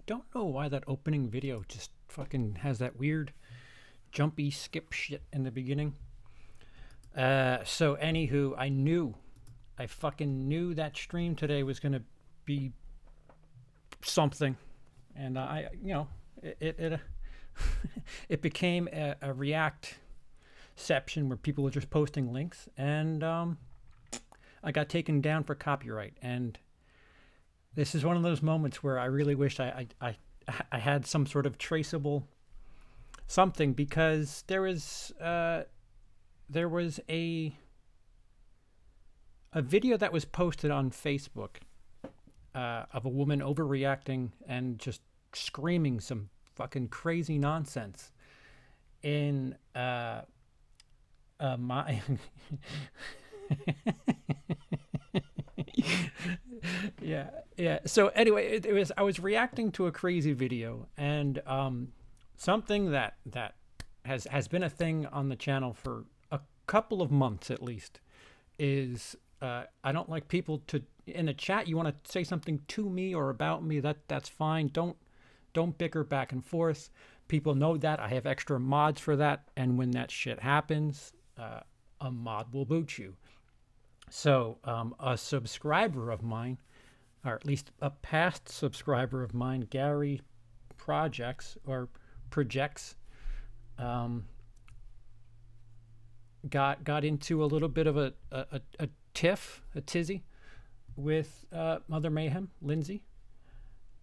don't know why that opening video just fucking has that weird jumpy skip shit in the beginning. So anywho, I fucking knew that stream today was gonna be something, and it it became a React section where people were just posting links, and I got taken down for copyright. And this is one of those moments where I really wish I had some sort of traceable something, because there was a video that was posted on Facebook of a woman overreacting and just screaming some fucking crazy nonsense in my yeah. So anyway, it was, I was reacting to a crazy video, and something that has been a thing on the channel for a couple of months at least is I don't like people to, in a chat, you want to say something to me or about me, that's fine. Don't bicker back and forth. People know that I have extra mods for that, and when that shit happens, a mod will boot you. So a subscriber of mine, or at least a past subscriber of mine, Gary Projects, got into a little bit of a tiff, a tizzy with Mother Mayhem, Lindsey,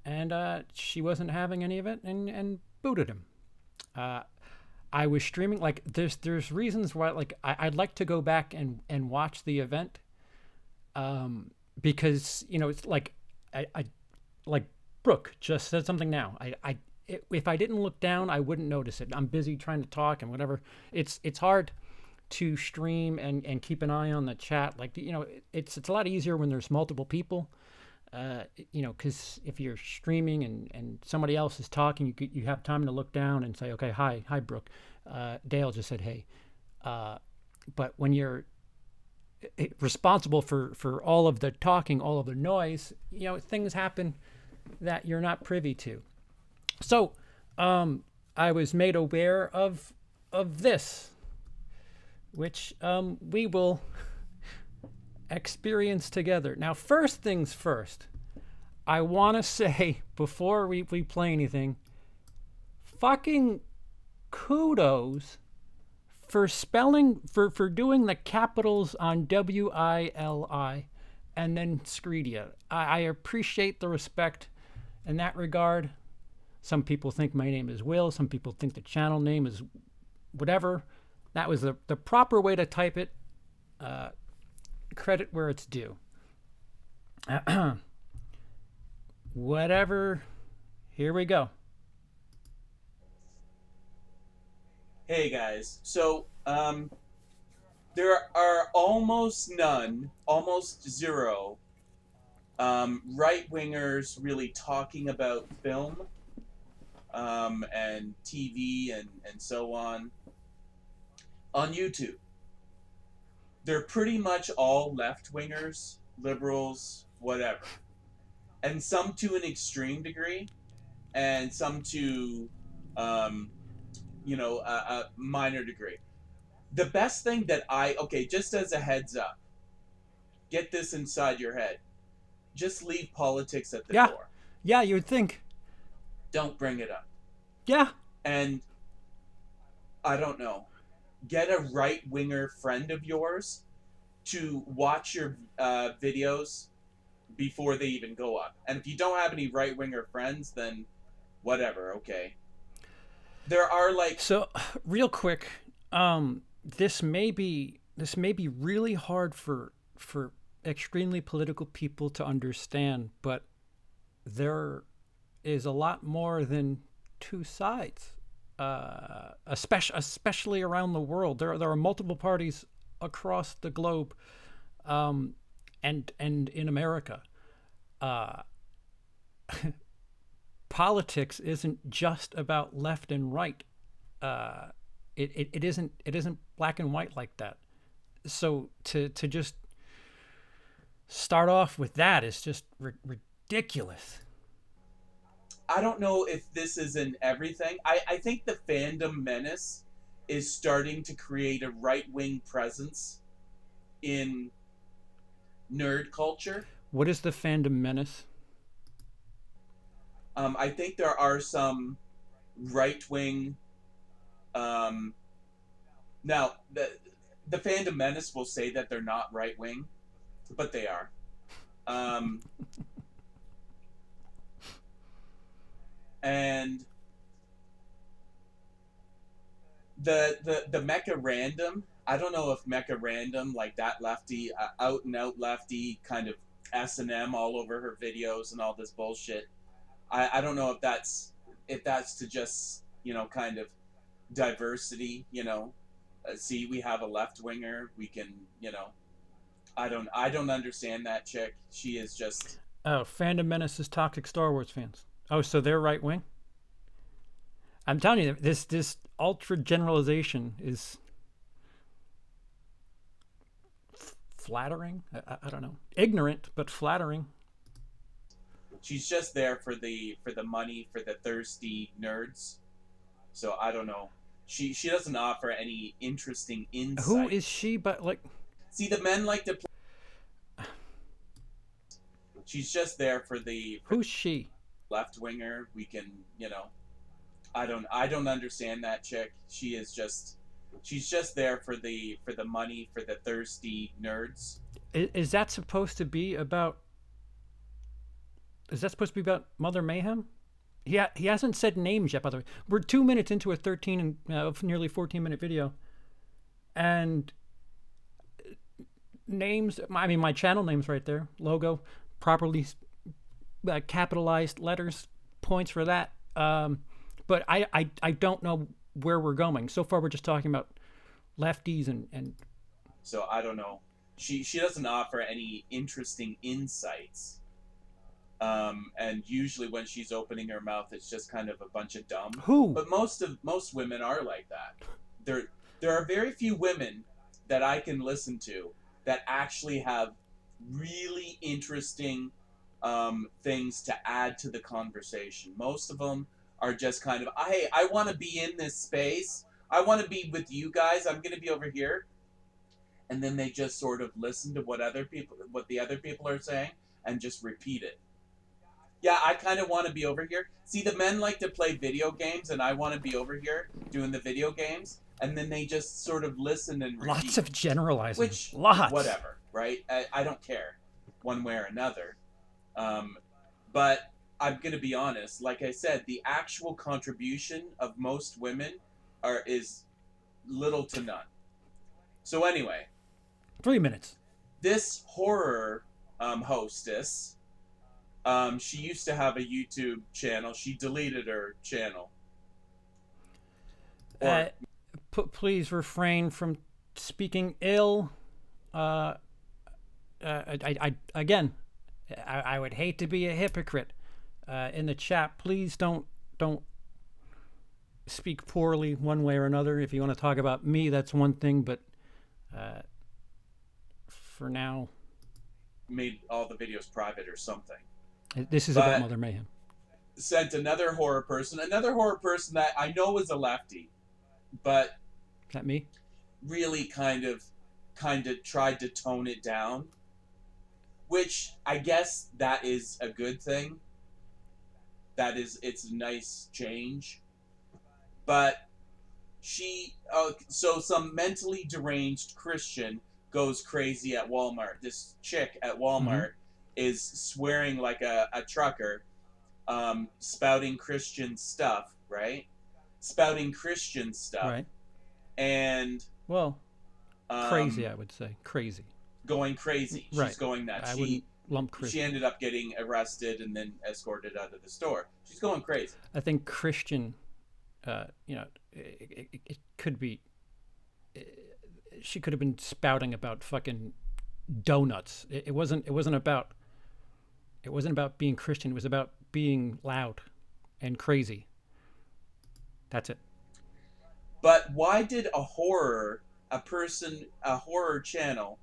and she wasn't having any of it, and booted him. I was streaming, like, there's reasons why, like, I'd like to go back and watch the event, because, you know, it's like, I like Brooke just said something now. If I didn't look down, I wouldn't notice it. I'm busy trying to talk and whatever. It's hard to stream and keep an eye on the chat. Like, you know, it's a lot easier when there's multiple people, you know, because if you're streaming and somebody else is talking, you have time to look down and say, okay, hi Brooke. Dale just said, hey. But when you're responsible for all of the talking, all of the noise, you know, things happen that you're not privy to. So I was made aware of this, which we will experience together. Now, first things first, I want to say, before we play anything, fucking kudos for spelling, for doing the capitals on WILI and then Scredia. I appreciate the respect in that regard. Some people think my name is Will. Some people think the channel name is whatever. That was the proper way to type it. Credit where it's due. Whatever. Here we go. Hey guys, so there are almost none, almost zero right-wingers really talking about film and TV and so on YouTube. They're pretty much all left-wingers, liberals, whatever. And some to an extreme degree, and some to a minor degree. The best thing that just as a heads up, get this inside your head. Just leave politics at the door. Yeah, you would think. Don't bring it up. Yeah. And I don't know. Get a right-winger friend of yours to watch your videos before they even go up. And if you don't have any right-winger friends, then whatever, okay. There are So real quick, this may be really hard for extremely political people to understand, but there is a lot more than two sides, especially around the world. There are multiple parties across the globe, and in America. Politics isn't just about left and right. It isn't black and white like that. So to just start off with that is just ridiculous. I don't know if this is in everything. I think the fandom menace is starting to create a right wing presence in nerd culture. What is the fandom menace? I think there are some right wing. Um, Now, the fandom menace will say that they're not right wing, but they are. Um, and the Mecha Random, I don't know if Mecha Random, like that lefty, out and out lefty, kind of S&M all over her videos and all this bullshit. I don't know if that's to just kind of diversity. See, we have a left winger. We can I don't understand that chick. She is just Oh, fandom menace is toxic Star Wars fans. Oh, so they're right wing. I'm telling you, this ultra generalization is flattering. I don't know, ignorant but flattering. she's just there for the money for the thirsty nerds. So I don't know. She doesn't offer any interesting Who insight. is she? But like, See, the men like to play. She's just there for who's she? left winger. We can I don't understand that chick. She's just there for the money for the thirsty nerds. Is that supposed to be about? Is that supposed to be about Mother Mayhem? He hasn't said names yet. By the way, we're 2 minutes into a 13 and nearly 14-minute video, and names. I mean, my channel name's right there. Logo, properly capitalized letters. Points for that. But I don't know where we're going. So far, we're just talking about lefties and So I don't know. She doesn't offer any interesting insights. And usually when she's opening her mouth, it's just kind of a bunch of dumb. who? But most women are like that. There are very few women that I can listen to that actually have really interesting things to add to the conversation. Most of them are just kind of, hey, I want to be in this space. I want to be with you guys. I'm going to be over here. And then they just sort of listen to what the other people are saying and just repeat it. Yeah, I kind of want to be over here. See, the men like to play video games, and I want to be over here doing the video games. And then they just sort of listen and repeat. Lots of generalizing. Which, lots. whatever, right? I don't care one way or another. But I'm going to be honest. Like I said, the actual contribution of most women is little to none. So anyway, 3 minutes. this horror hostess, she used to have a YouTube channel. She deleted her channel. Please refrain from speaking ill. Again, I would hate to be a hypocrite in the chat. Please don't speak poorly one way or another. If you want to talk about me, that's one thing. But for now, made all the videos private or something. This is about Mother Mayhem. Sent another horror person that I know is a lefty, but is that me? Really kind of tried to tone it down, which I guess that is a good thing. It's a nice change, but so some mentally deranged Christian goes crazy at Walmart. This chick at Walmart is swearing like a trucker, spouting Christian stuff, right? Right. And well, crazy, I would say. Crazy. Going crazy. Right. She's going nuts. I wouldn't lump Christian. She ended up getting arrested and then escorted out of the store. She's going crazy. I think Christian, it could be. She could have been spouting about fucking donuts. It wasn't about. It wasn't about being Christian. It was about being loud and crazy. That's it. But why did a horror channel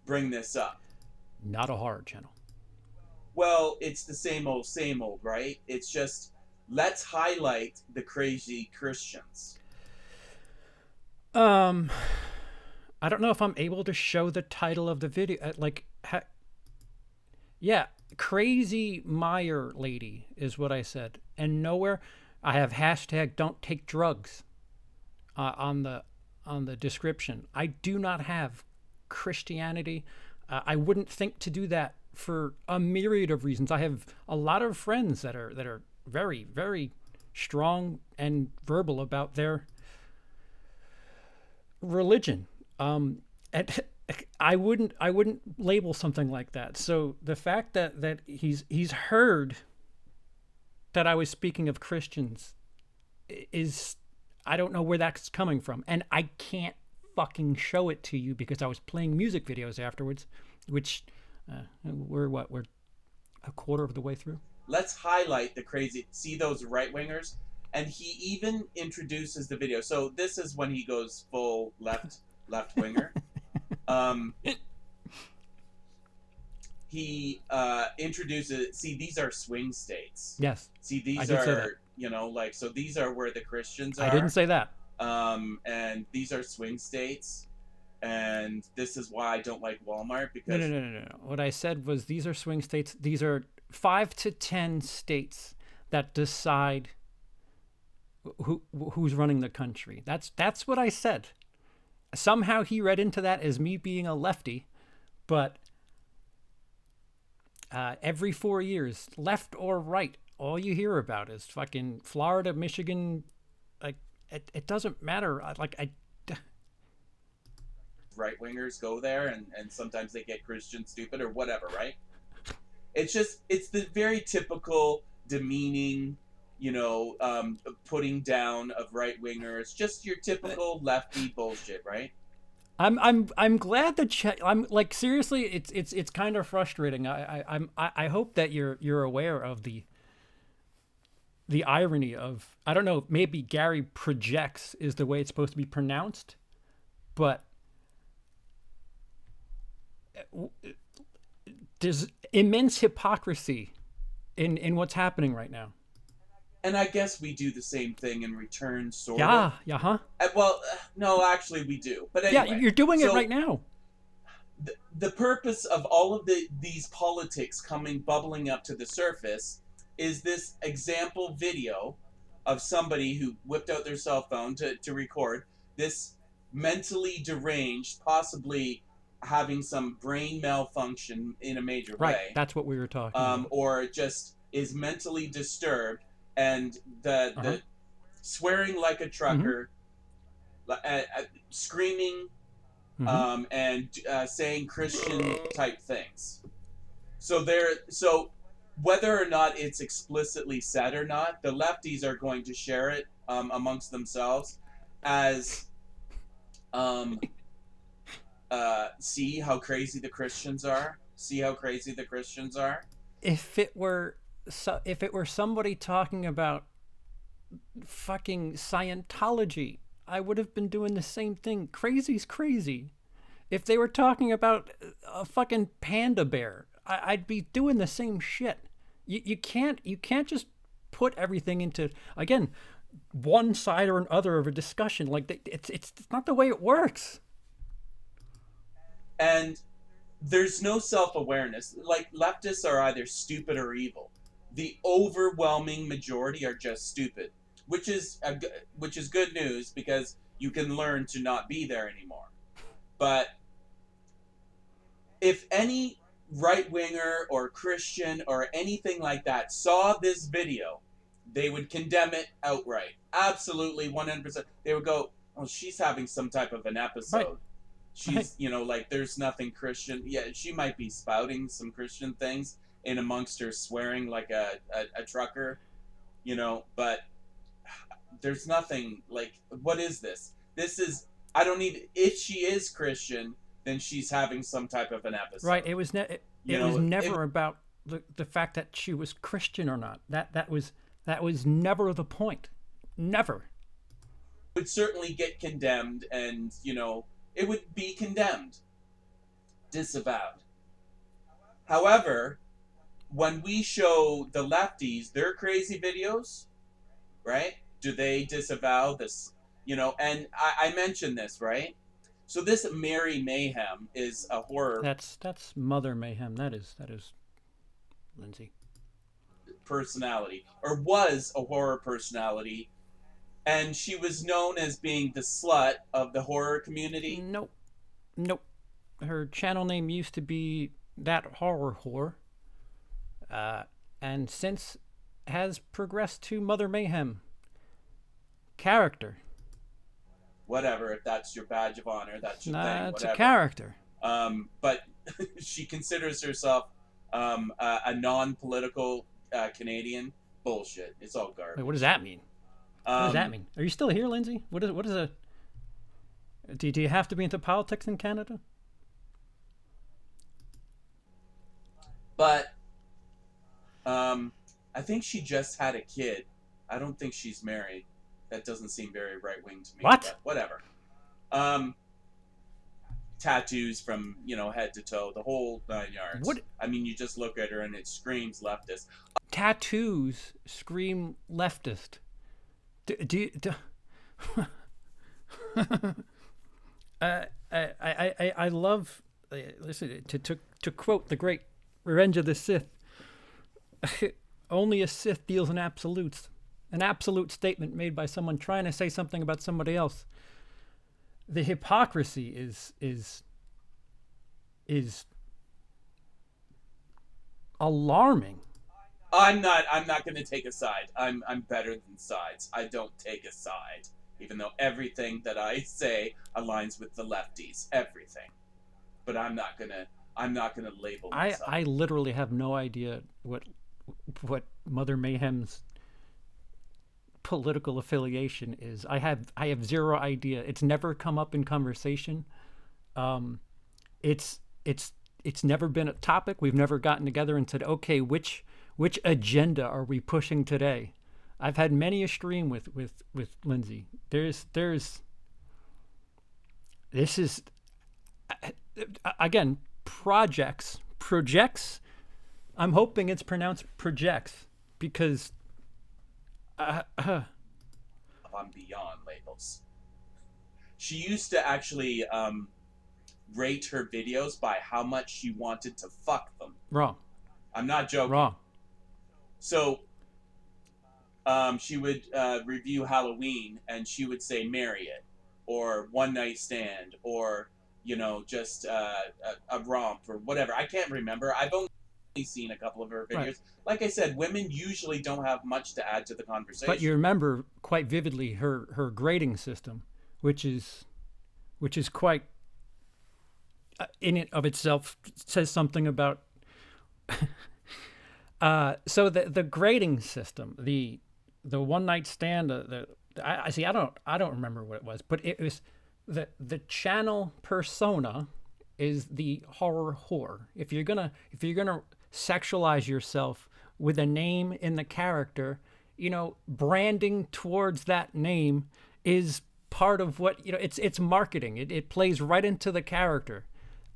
bring this up? Not a horror channel. Well, it's the same old, right? It's just let's highlight the crazy Christians. I don't know if I'm able to show the title of the video. Yeah, crazy Meyer lady is what I said, and nowhere I have hashtag don't take drugs on the description. I do not have Christianity. I wouldn't think to do that for a myriad of reasons. I have a lot of friends that are very, very strong and verbal about their religion. And I wouldn't label something like that. So the fact that he's heard that I was speaking of Christians is, I don't know where that's coming from, and I can't fucking show it to you because I was playing music videos afterwards, which we're a quarter of the way through. Let's highlight the crazy. See those right wingers, and he even introduces the video. So this is when he goes full left winger. He introduces. See, these are swing states. Yes. See, these are, you know, like, so these are where the Christians are. I didn't say that. And these are swing states, and this is why I don't like Walmart, because No. What I said was these are swing states. These are 5 to 10 states that decide who's running the country. That's what I said. Somehow he read into that as me being a lefty, but every 4 years, left or right, all you hear about is fucking Florida, Michigan. Like it doesn't matter. Right wingers go there, and sometimes they get Christian stupid or whatever, right? It's the very typical demeaning, you know, putting down of right wingers. Just your typical lefty bullshit, right? I'm glad that I'm like, seriously, it's kind of frustrating. I hope that you're aware of the irony of, I don't know, maybe Gary projects is the way it's supposed to be pronounced, but there's immense hypocrisy in what's happening right now. And I guess we do the same thing in return, sort of. Yeah, huh? Well, no, actually we do. But anyway. Yeah, you're doing it right now. The purpose of all of these politics bubbling up to the surface is this example video of somebody who whipped out their cell phone to record this mentally deranged, possibly having some brain malfunction in a major way. Right, that's what we were talking about. Or just is mentally disturbed, and the swearing like a trucker, screaming, and saying Christian type things. So whether or not it's explicitly said or not, the lefties are going to share it amongst themselves as see how crazy the Christians are. See how crazy the Christians are. If it were somebody talking about fucking Scientology, I would have been doing the same thing. Crazy's crazy. If they were talking about a fucking panda bear, I'd be doing the same shit. You can't just put everything into, again, one side or another of a discussion. Like, it's not the way it works. And there's no self-awareness. Like, leftists are either stupid or evil. The overwhelming majority are just stupid, which is good news, because you can learn to not be there anymore. But if any right-winger or Christian or anything like that saw this video, they would condemn it outright. Absolutely, 100%. They would go, oh, she's having some type of an episode. Right. She's, you know, like, there's nothing Christian. Yeah, she might be spouting some Christian things in amongst her swearing like a trucker, you know, but there's nothing, like, what is this? This is, I don't even, if she is Christian, then she's having some type of an episode. Right, it was never about the fact that she was Christian or not. That was never the point. Never. Would certainly get condemned, and, you know, it would be condemned, disavowed. However, when we show the lefties their crazy videos, right? Do they disavow this? And I mentioned this, right? So this Mary Mayhem is a horror That's Mother Mayhem. That is Lindsey. personality, or was a horror personality, and she was known as being the slut of the horror community. Nope. Nope. Her channel name used to be That Horror Whore, and since has progressed to Mother Mayhem character. Whatever, if that's your badge of honor, that's your thing. It's Whatever. a character. But she considers herself a non-political Canadian. Bullshit. It's all garbage. Wait, what does that mean? What does that mean? Are you still here, Lindsey? What is a? Do you have to be into politics in Canada? But I think she just had a kid. I don't think she's married. That doesn't seem very right wing to me. What? But whatever. Tattoos from head to toe, the whole 9 yards. What? I mean, you just look at her and it screams leftist. Tattoos scream leftist. I love. Listen, to quote the great Revenge of the Sith. Only a Sith deals in absolutes. An absolute statement made by someone trying to say something about somebody else. The hypocrisy is alarming. I'm not going to take a side. I'm better than sides. I don't take a side, even though everything that I say aligns with the lefties. Everything. But I'm not gonna label myself. I literally have no idea what Mother Mayhem's political affiliation is. I have zero idea. It's never come up in conversation. It's never been a topic. We've never gotten together and said, okay, which agenda are we pushing today? I've had many a stream with Lindsey. This is again projects. I'm hoping it's pronounced projects because I'm beyond labels. She used to actually rate her videos by how much she wanted to fuck them. wrong. I'm not joking. Wrong. So she would review Halloween and she would say marry it, or one night stand, or just a romp or whatever. I can't remember. I've only seen a couple of her videos. Right. Like I said, women usually don't have much to add to the conversation. But you remember quite vividly her grading system, which is quite in and of itself says something about. So the grading system, the one night stand, I see. I don't remember what it was, but it was the channel persona is the horror whore. If you're gonna sexualize yourself with a name in the character, branding towards that name is part of what it's marketing. It plays right into the character.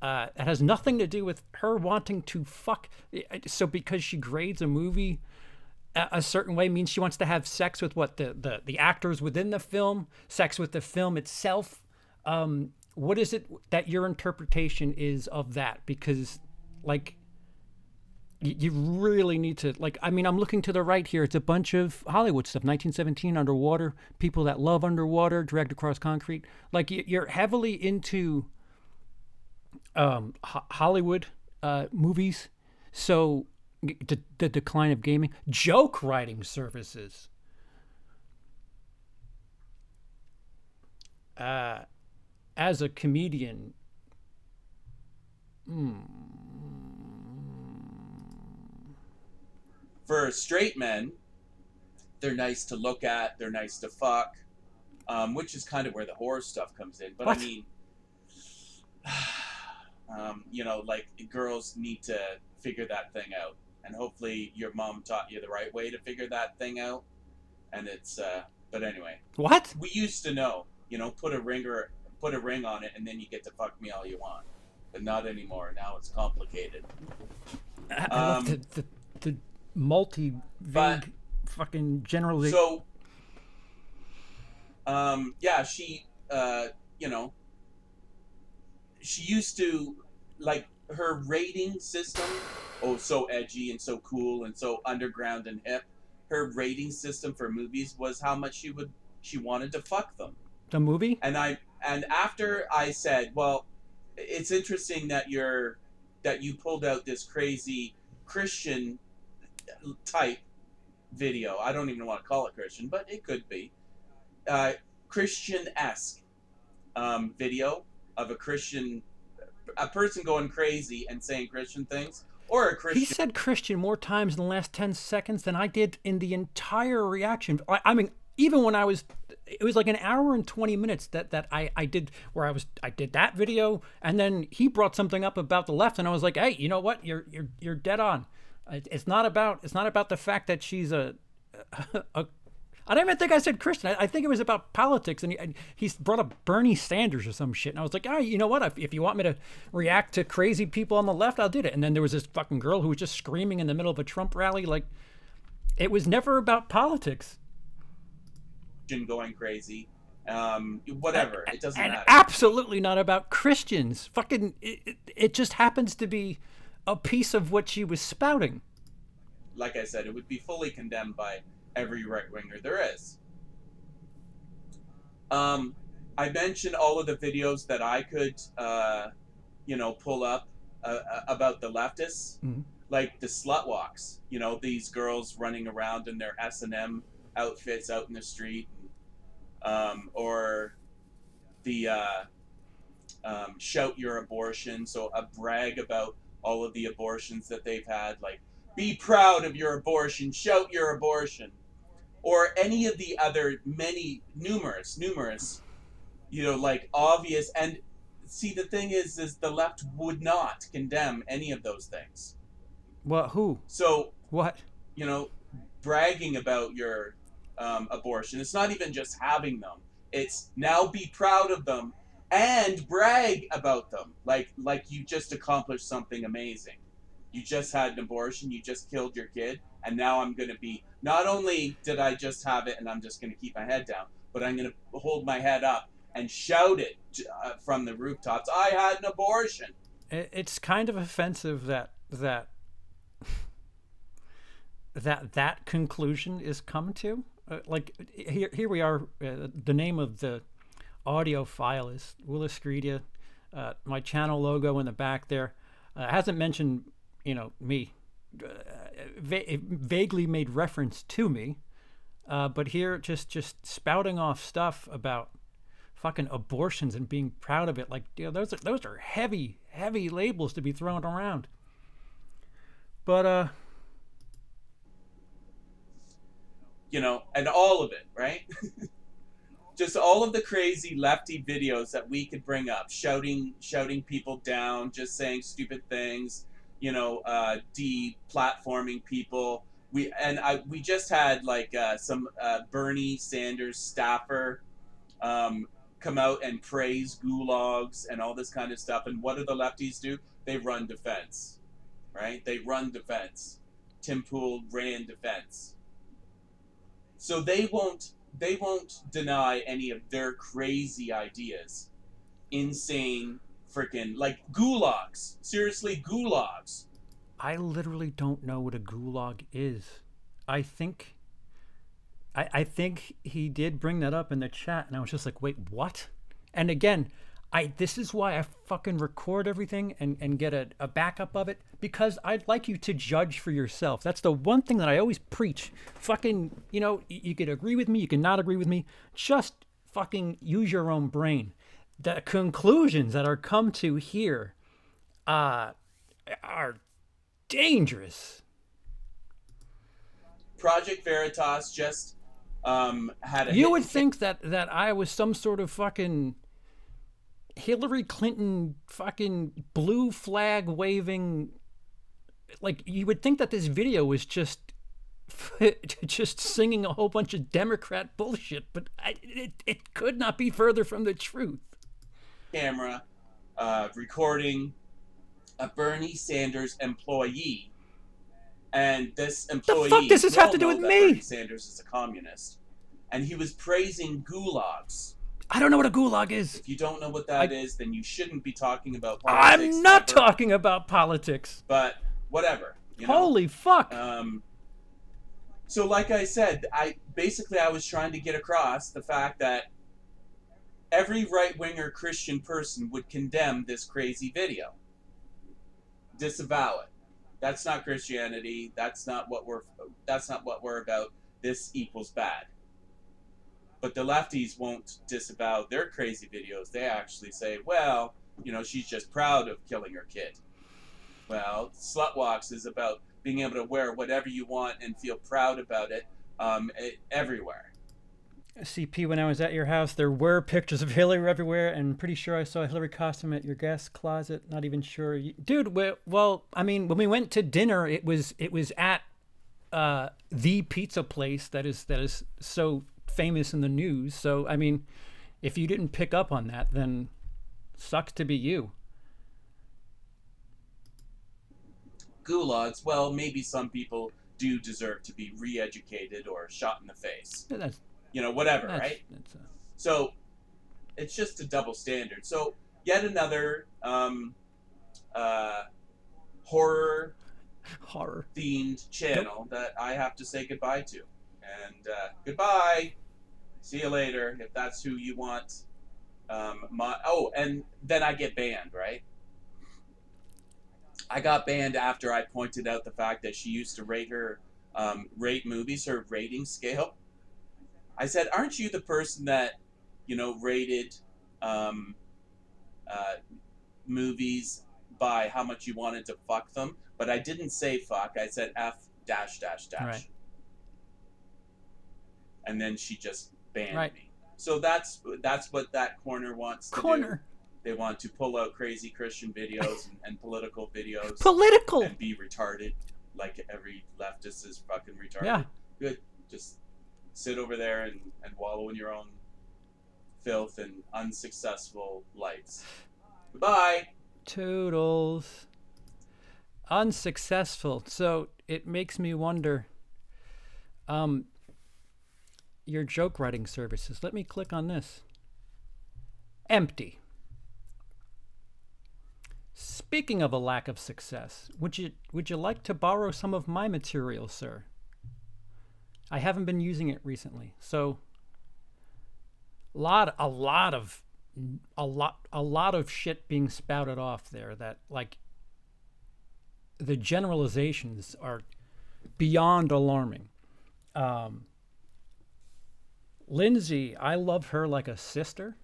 It has nothing to do with her wanting to fuck. So because she grades a movie a certain way means she wants to have sex with the actors within the film, sex with the film itself. What is it that your interpretation is of that? Because you really need to I'm looking to the right here. It's a bunch of Hollywood stuff. 1917, Underwater, people that love underwater, Dragged Across Concrete. You're heavily into Hollywood movies. So the decline of gaming, joke writing services. As a comedian, for straight men, they're nice to look at, they're nice to fuck, which is kind of where the horror stuff comes in. But What? I mean, girls need to figure that thing out, and hopefully your mom taught you the right way to figure that thing out. And it's but anyway, What? we used to know, put a ring on it and then you get to fuck me all you want, but not anymore. Now it's complicated. I love the multi-vague fucking generalization. So Yeah, she, you know, she used to, like, her rating system. Oh, so edgy and so cool and so underground and hip. Her rating system for movies was how much she wanted to fuck them. The movie? And after I said, well, it's interesting that you pulled out this crazy Christian type video. I don't even want to call it Christian, but it could be uh, Christian-esque video of a person going crazy and saying Christian things, or a He Christian. said Christian more times in the last 10 seconds than I did in the entire reaction. I mean, even when it was like an hour and 20 minutes that I did, where I did that video, and then he brought something up about the left, and I was like, hey, you know what? You're dead on. It's not about the fact that she's a I don't even think I said Christian. I think it was about politics, and he brought up Bernie Sanders or some shit. And I was like, you know what? If you want me to react to crazy people on the left, I'll do it. And then there was this fucking girl who was just screaming in the middle of a Trump rally. Like, it was never about politics. Going crazy, whatever. It doesn't And matter. absolutely not about Christians. Fucking, it just happens to be a piece of what she was spouting. Like I said, it would be fully condemned by every right winger there is. I mentioned all of the videos that I could, pull up about the leftists, Mm-hmm. like the slut walks. You know, these girls running around in their S&M outfits out in the street, or the shout your abortion. So a brag about all of the abortions that they've had, like be proud of your abortion, shout your abortion, or any of the other many numerous, like obvious. And see, the thing is the left would not condemn any of those things. What? Who? So, What? bragging about your abortion, it's not even just having them. It's now be proud of them and brag about them, like you just accomplished something amazing. You just had an abortion, you just killed your kid, and now I'm going to be, not only did I just have it and I'm just going to keep my head down, but I'm going to hold my head up and shout it from the rooftops, I had an abortion. It's kind of offensive that conclusion is come to. Like, here we are. The name of the audio file is WILIscredia. My channel logo in the back there hasn't mentioned me. Vaguely made reference to me, but here just spouting off stuff about fucking abortions and being proud of it. Like, those are heavy labels to be thrown around. But and all of it, right? Just all of the crazy lefty videos that we could bring up, shouting people down, just saying stupid things, deplatforming people. We just had like some Bernie Sanders staffer come out and praise gulags and all this kind of stuff. And what do the lefties do? They run defense, right? They run defense. Tim Pool ran defense. So they won't deny any of their crazy ideas. Insane freaking, like, gulags. Seriously, gulags. I literally don't know what a gulag is. I think he did bring that up in the chat, and I was just like, wait, what? And again, this is why I fucking record everything and get a backup of it, because I'd like you to judge for yourself. That's the one thing that I always preach. Fucking, you could agree with me, you can not agree with me. Just fucking use your own brain. The conclusions that are come to here are dangerous. Project Veritas just had a. You would think that I was some sort of fucking Hillary Clinton fucking blue flag waving. Like, you would think that this video was just singing a whole bunch of Democrat bullshit, but it could not be further from the truth. Camera recording a Bernie Sanders employee, and this employee. The fuck does this have to do with me? Bernie Sanders is a communist, and he was praising gulags. I don't know what a gulag is. If you don't know what that is, then you shouldn't be talking about politics. I'm not ever. talking about politics. But whatever. Holy fuck. So like I said, I was trying to get across the fact that every right-winger Christian person would condemn this crazy video. Disavow it. That's not Christianity. That's not what we're about. This equals bad. But the lefties won't disavow their crazy videos. They actually say, well, she's just proud of killing her kid. Well, Slutwalks is about being able to wear whatever you want and feel proud about it everywhere. CP, when I was at your house, there were pictures of Hillary everywhere, and pretty sure I saw a Hillary costume at your guest closet. Not even sure. Dude, well, I mean, when we went to dinner, it was at the pizza place that is so famous in the news. So, I mean, if you didn't pick up on that, then sucks to be you. Gulags, well, maybe some people do deserve to be re-educated or shot in the face. That's, whatever, right? So, it's just a double standard. So, yet another horror-themed channel that I have to say goodbye to. And goodbye. See you later, if that's who you want. And then I get banned, right? I got banned after I pointed out the fact that she used to rate movies, her rating scale. I said, aren't you the person that, rated movies by how much you wanted to fuck them? But I didn't say fuck. I said F .. Right. And then she just banned me. So that's what that corner wants to do. They want to pull out crazy Christian videos and political videos. And be retarded, like every leftist is fucking retarded. Yeah. Good. Just sit over there and wallow in your own filth and unsuccessful lives. Goodbye. Toodles. Unsuccessful. So it makes me wonder, your joke writing services. Let me click on this. Empty. Speaking of a lack of success, would you like to borrow some of my material, sir? I haven't been using it recently, so a lot of shit being spouted off there that, like, the generalizations are beyond alarming. Lindsey, I love her like a sister.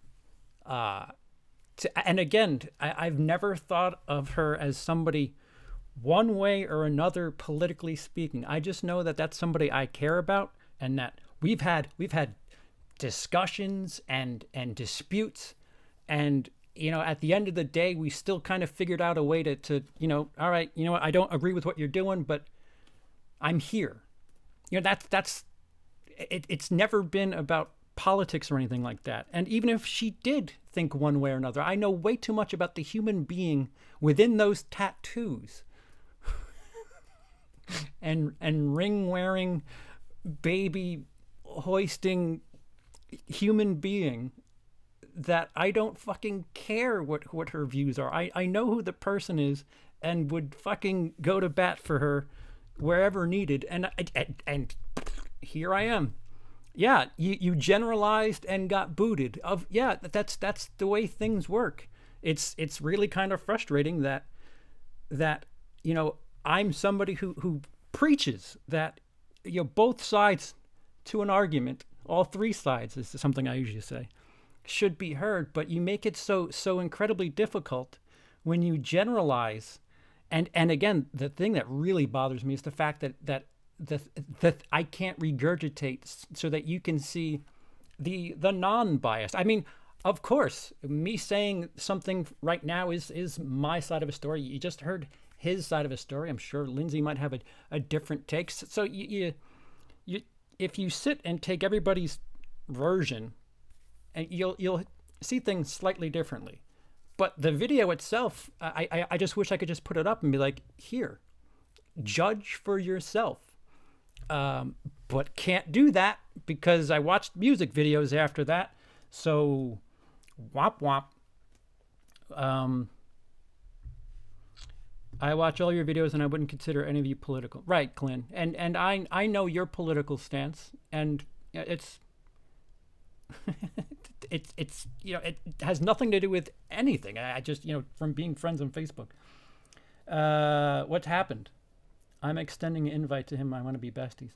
And again, I've never thought of her as somebody one way or another politically speaking. I just know that that's somebody I care about, and that we've had discussions and disputes, and at the end of the day, we still kind of figured out a way to all right, what, I don't agree with what you're doing, but I'm here. It's never been about politics or anything like that. And even if she did think one way or another, I know way too much about the human being within those tattoos and ring wearing, baby hoisting human being, that I don't fucking care what her views are. I know who the person is and would fucking go to bat for her wherever needed. And here I am. Yeah, you generalized and got booted. That's the way things work. It's really kind of frustrating that I'm somebody who preaches that both sides to an argument, all three sides is something I usually say, should be heard, but you make it so incredibly difficult when you generalize. And again, the thing that really bothers me is the fact that I can't regurgitate so that you can see the non-bias. I mean, of course, me saying something right now is my side of a story. You just heard his side of a story. I'm sure Lindsey might have a different take. So you if you sit and take everybody's version, and you'll see things slightly differently. But the video itself, I just wish I could just put it up and be like, here, judge for yourself. But can't do that because I watched music videos after that. So, wop wop. Um, I watch all your videos, and I wouldn't consider any of you political. Right, Clint. And I know your political stance, and it's it's it has nothing to do with anything. I just from being friends on Facebook. What's happened? I'm extending an invite to him. I want to be besties.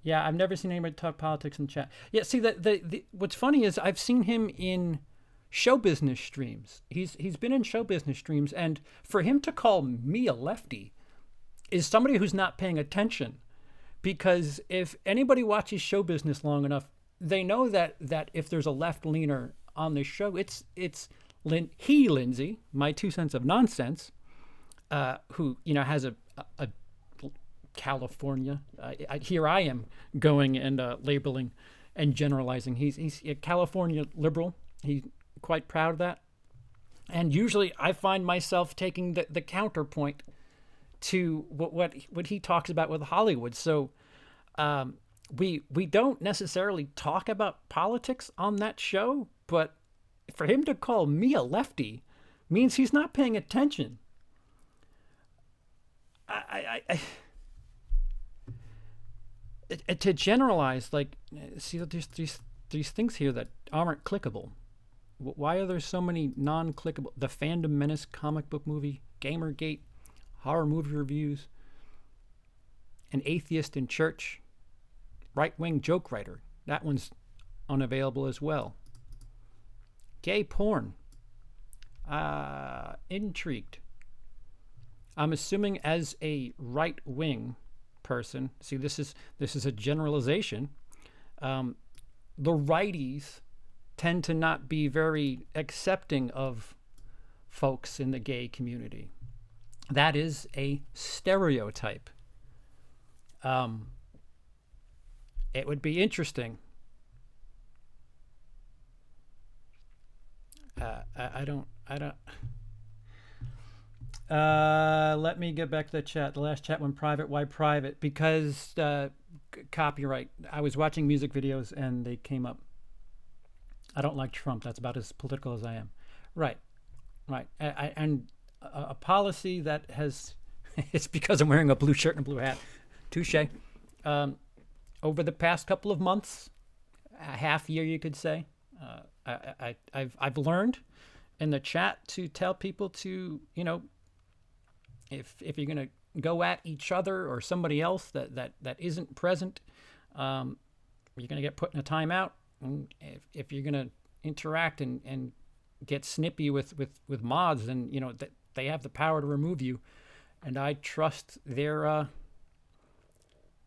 Yeah, I've never seen anybody talk politics in chat. Yeah, see the what's funny is I've seen him in show business streams. He's been in show business streams, and for him to call me a lefty is somebody who's not paying attention. Because if anybody watches show business long enough, they know that if there's a left leaner on this show, it's Lindsey, my 2 cents of nonsense, who has a California. Here I am going and labeling and generalizing. He's a California liberal. He's quite proud of that. And usually I find myself taking the counterpoint to what he talks about with Hollywood. So we don't necessarily talk about politics on that show, but for him to call me a lefty means he's not paying attention. To generalize, like, see, there's these things here that aren't clickable. Why are there so many non-clickable? The Fandom Menace comic book movie, Gamergate, horror movie reviews, an atheist in church, right-wing joke writer. That one's unavailable as well. Gay porn. Intrigued. I'm assuming as a right-wing person, see, this is a generalization. The righties tend to not be very accepting of folks in the gay community. That is a stereotype. It would be interesting. I don't. Let me get back to the chat. The last chat went private. Why private? Because copyright. I was watching music videos and they came up. I don't like Trump. That's about as political as I am. Right. And a policy that has, it's because I'm wearing a blue shirt and a blue hat. Touche. Over the past couple of months, a half year, you could say, I've learned in the chat to tell people to, if you're going to go at each other or somebody else that isn't present, you're going to get put in a timeout. And if you're going to interact and get snippy with mods, then they have the power to remove you, and I trust their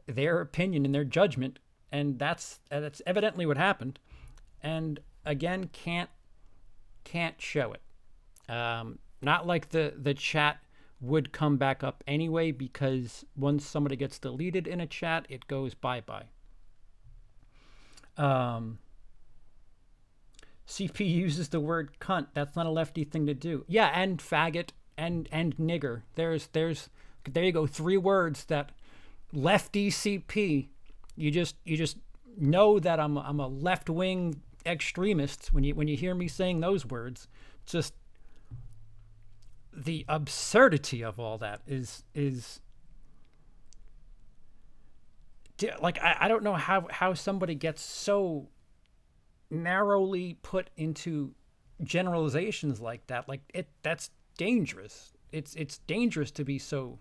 opinion and their judgment, and that's evidently what happened. And again, can't show it. Not like the chat would come back up anyway, because once somebody gets deleted in a chat, it goes bye-bye. CP uses the word cunt. That's not a lefty thing to do. Yeah, and faggot and nigger. There you go. 3 words that lefty CP. You just know that I'm a left-wing extremist when you hear me saying those words. Just the absurdity of all that is like, I don't know how somebody gets so narrowly put into generalizations like that. Like, that's dangerous. It's dangerous to be so.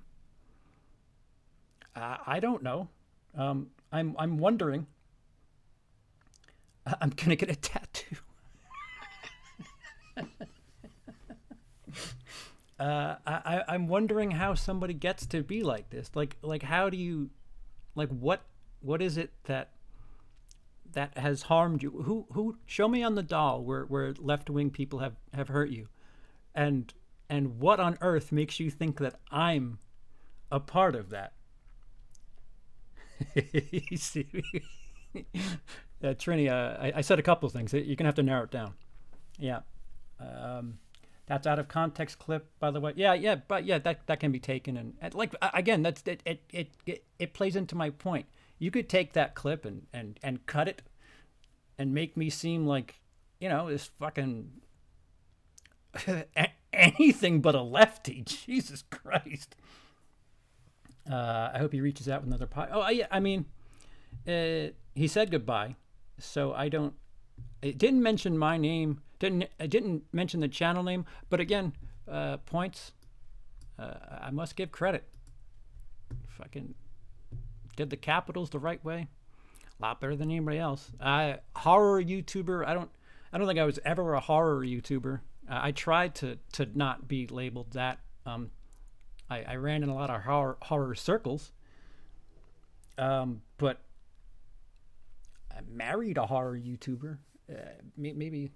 I don't know. I'm wondering. I'm gonna get a tattoo. I'm wondering how somebody gets to be like this. Like how do you, like, what is it that has harmed you? Who show me on the doll where left-wing people have hurt you, and what on earth makes you think that I'm a part of that? You see, Trini, I said a couple of things. You're gonna have to narrow it down. Yeah. That's out of context clip, by the way. Yeah, but that can be taken, and like, again, that's it plays into my point. you could take that clip and cut it and make me seem like, this fucking anything but a lefty. Jesus Christ. I hope he reaches out with another pod. Oh, yeah. I mean, he said goodbye, so I don't. It didn't mention my name. It didn't mention the channel name. But again, points. I must give credit. Fucking did the capitals the right way. A lot better than anybody else. Horror YouTuber. I don't think I was ever a horror YouTuber. I tried to not be labeled that. I ran in a lot of horror circles. But I married a horror YouTuber. Maybe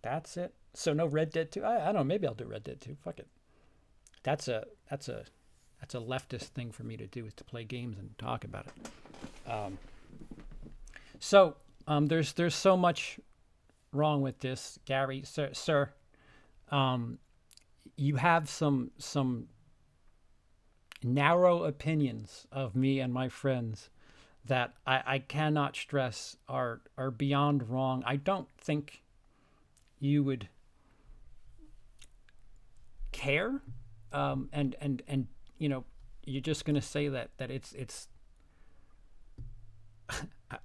that's it. So no Red Dead 2. I don't know. Maybe I'll do Red Dead 2. Fuck it. That's a leftist thing for me to do, is to play games and talk about it. There's so much wrong with this, Gary, sir. You have some narrow opinions of me and my friends that I cannot stress are beyond wrong. I don't think you would care, and you're just gonna say that it's.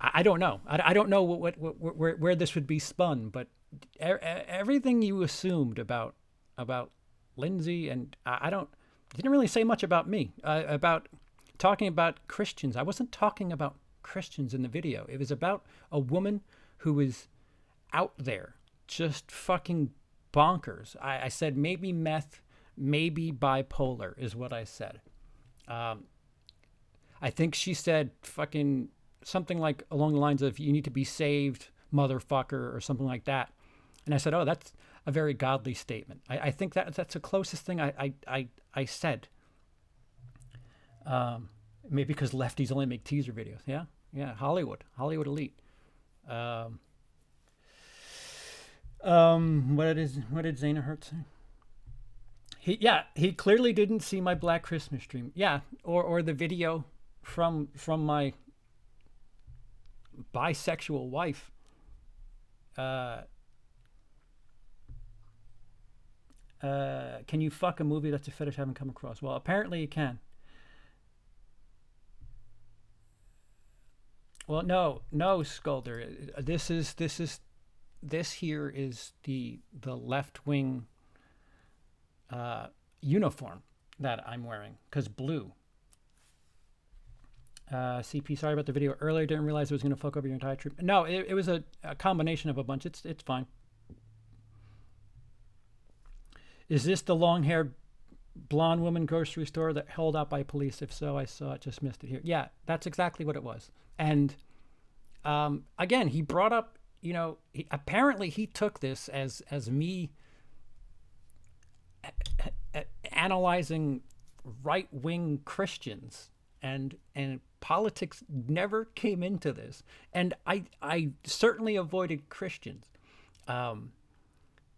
I don't know. I don't know where this would be spun, but everything you assumed about Lindsey, and didn't really say much about me, about talking about Christians. I wasn't talking about Christians in the video. It was about a woman who was out there just fucking bonkers. I said maybe meth, maybe bipolar is what I said. I think she said fucking something like along the lines of, you need to be saved, motherfucker, or something like that. And I said, oh, that's a very godly statement. I think that's the closest thing I said. Maybe because lefties only make teaser videos. Yeah, Hollywood elite. What did Zana Hurt say? He clearly didn't see my Black Christmas stream. Yeah, or the video from my bisexual wife. Can you fuck a movie that's a fetish I haven't come across? Well, apparently you can. Well, no, Skulder. This here is the left wing uniform that I'm wearing, because blue. CP, sorry about the video earlier. Didn't realize it was going to fuck over your entire trip. No, it was a combination of a bunch. It's fine. Is this the long-haired blonde woman grocery store that held out by police? If so, I saw it, just missed it here. Yeah, that's exactly what it was. And again, he brought up, apparently he took this as me analyzing right-wing Christians, and politics never came into this. And I certainly avoided Christians.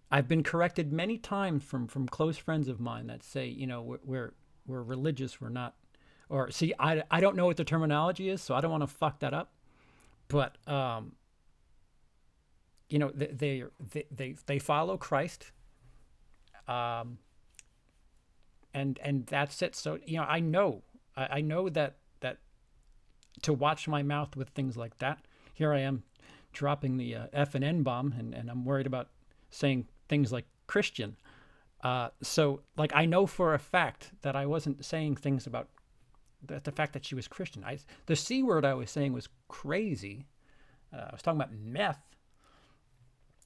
I've been corrected many times from close friends of mine that say, we're religious, we're not. Or see, I don't know what the terminology is, so I don't want to fuck that up. But they follow Christ, and that's it. So I know that to watch my mouth with things like that. Here I am dropping the F and N bomb, and I'm worried about saying things like Christian. So I know for a fact that I wasn't saying things about the fact that she was Christian. The C word I was saying was crazy. I was talking about meth.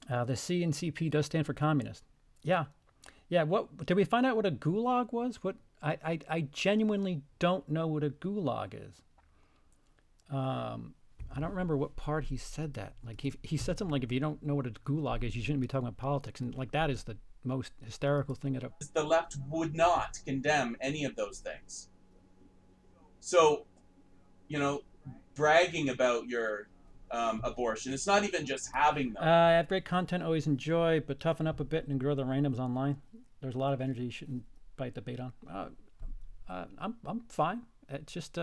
The C in CP does stand for communist. Yeah. What did we find out what a gulag was? What I genuinely don't know what a gulag is. I don't remember what part he said that. He said something like, if you don't know what a gulag is, you shouldn't be talking about politics. And that is the most hysterical thing at a... The left would not condemn any of those things. So, bragging about your abortion, it's not even just having them. I have great content, always enjoy, but toughen up a bit and grow the randoms online. There's a lot of energy you shouldn't bite the bait on. I'm fine. It's just...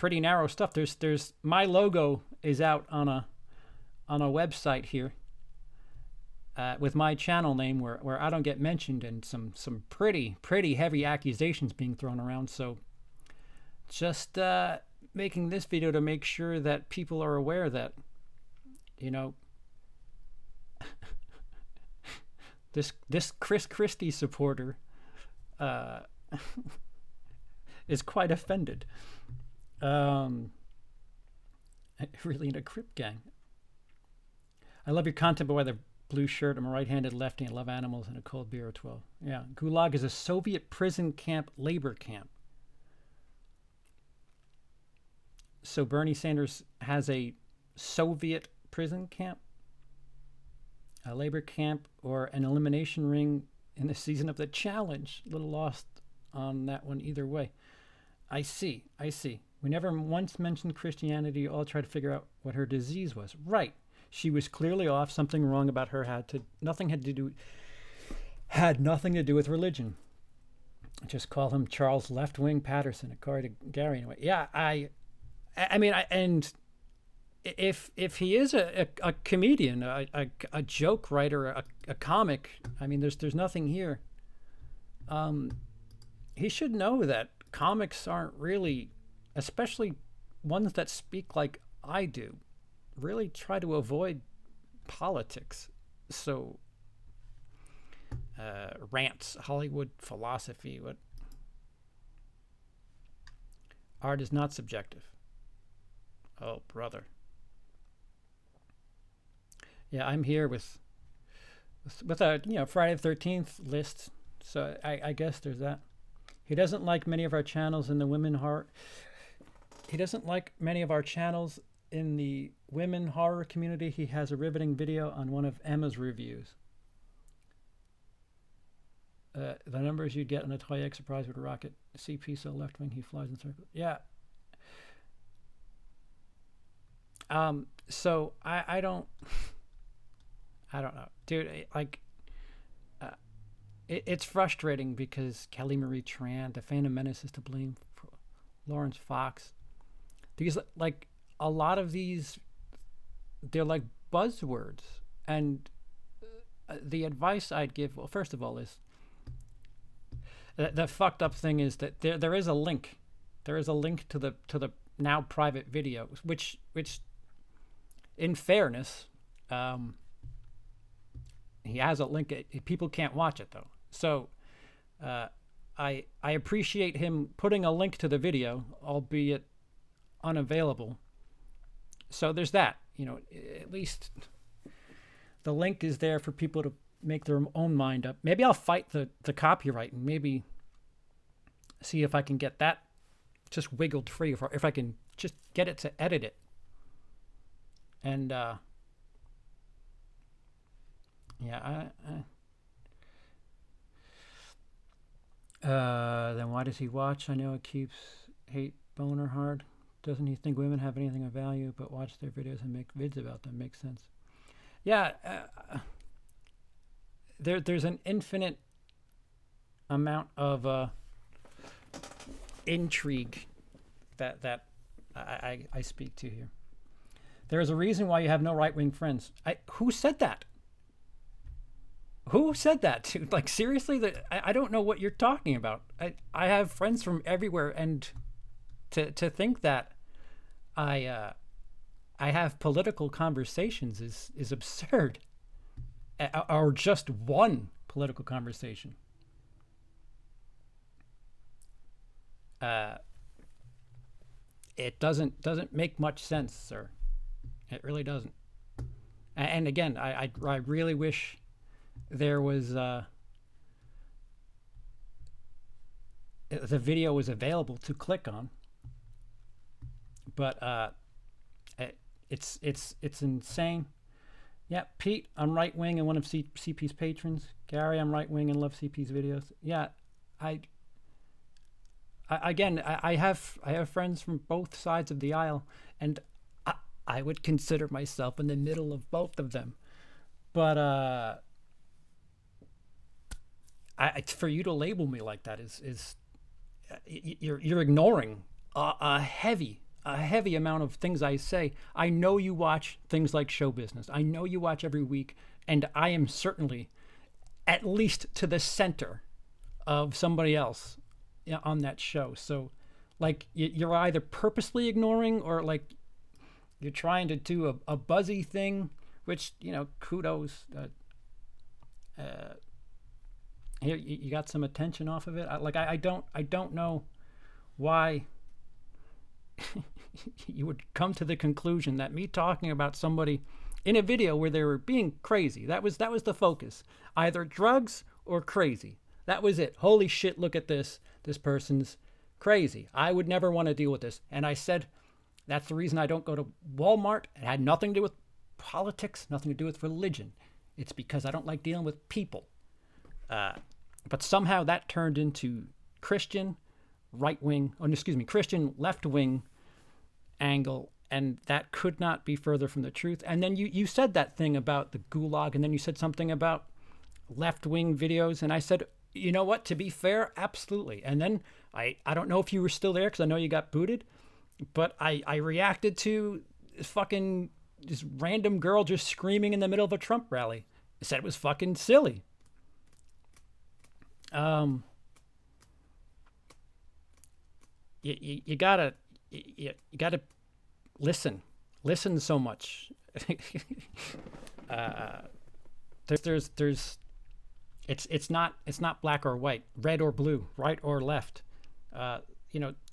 pretty narrow stuff. There's my logo is out on a website here with my channel name where I don't get mentioned, and some pretty heavy accusations being thrown around. So just making this video to make sure that people are aware that, you know, this Chris Christie supporter is quite offended. Really in a Crip gang. I love your content, but why the blue shirt? I'm a right-handed lefty and love animals and a cold beer or 12. Yeah, Gulag is a Soviet prison camp, labor camp. So Bernie Sanders has a Soviet prison camp, a labor camp, or an elimination ring in the season of the challenge. A little lost on that one either way. I see. We never once mentioned Christianity. All tried to figure out what her disease was. Right. She was clearly off. Something wrong about her had nothing to do with religion. Just call him Charles Left-Wing Patterson, according to Gary. Anyway, yeah, I mean, and if he is a comedian, a joke writer, a comic, I mean, there's nothing here. He should know that comics aren't really, especially ones that speak like I do, really try to avoid politics. So rants, Hollywood philosophy, what art is not subjective. Oh, brother. Yeah, I'm here with a Friday the 13th list, so I guess there's that. He doesn't like many of our channels in the women horror. He doesn't like many of our channels in the women horror community. He has a riveting video on one of Emma's reviews. The numbers you'd get on a toy egg surprise with a rocket. CP so left wing, he flies in circles. Yeah. So I don't know, dude. Like, it's frustrating because Kelly Marie Tran, the Phantom Menace is to blame. For Lawrence Fox, these, like, a lot of these, they're like buzzwords. And the advice I'd give, well, first of all, is the fucked up thing is that there is a link. There is a link to the now private videos, which in fairness, he has a link. People can't watch it though. So I appreciate him putting a link to the video, albeit unavailable. So there's that. You know, at least the link is there for people to make their own mind up. Maybe I'll fight the copyright and maybe see if I can get that just wiggled free, or if I can just get it to edit it. And yeah, then why does he watch? I know it keeps hate boner hard. Doesn't he think women have anything of value but watch their videos and make vids about them? Makes sense. Yeah, there's an infinite amount of intrigue that I speak to here. There is a reason why you have no right-wing friends. Who said that? Who said that, dude? Like, seriously? I don't know what you're talking about. I have friends from everywhere, and to think that I have political conversations is absurd. Or just one political conversation. It doesn't make much sense, sir. It really doesn't. And again, I really wish there was the video was available to click on, but it's insane. Yeah, Pete, I'm right wing and one of CP's patrons. Gary, I'm right wing and love CP's videos. Yeah, I have friends from both sides of the aisle, and I would consider myself in the middle of both of them. But for you to label me like that is you're ignoring a heavy a heavy amount of things I say. I know you watch things like show business. I know you watch every week, and I am certainly at least to the center of somebody else on that show. So, like, you're either purposely ignoring or like you're trying to do a buzzy thing, which, kudos. Here you got some attention off of it. I don't know why you would come to the conclusion that me talking about somebody in a video where they were being crazy, that was the focus, either drugs or crazy. That was it. Holy shit, look at this person's crazy. I would never want to deal with this. And I said that's the reason I don't go to Walmart. It had nothing to do with politics, nothing to do with religion. It's because I don't like dealing with people. But somehow that turned into Christian Christian left-wing angle, and that could not be further from the truth. And then you said that thing about the gulag, and then you said something about left-wing videos, and I said, you know what, to be fair, absolutely. And then I don't know if you were still there, because I know you got booted, but I reacted to this random girl just screaming in the middle of a Trump rally. I said it was fucking silly. You gotta listen so much. It's not black or white, red or blue, right or left.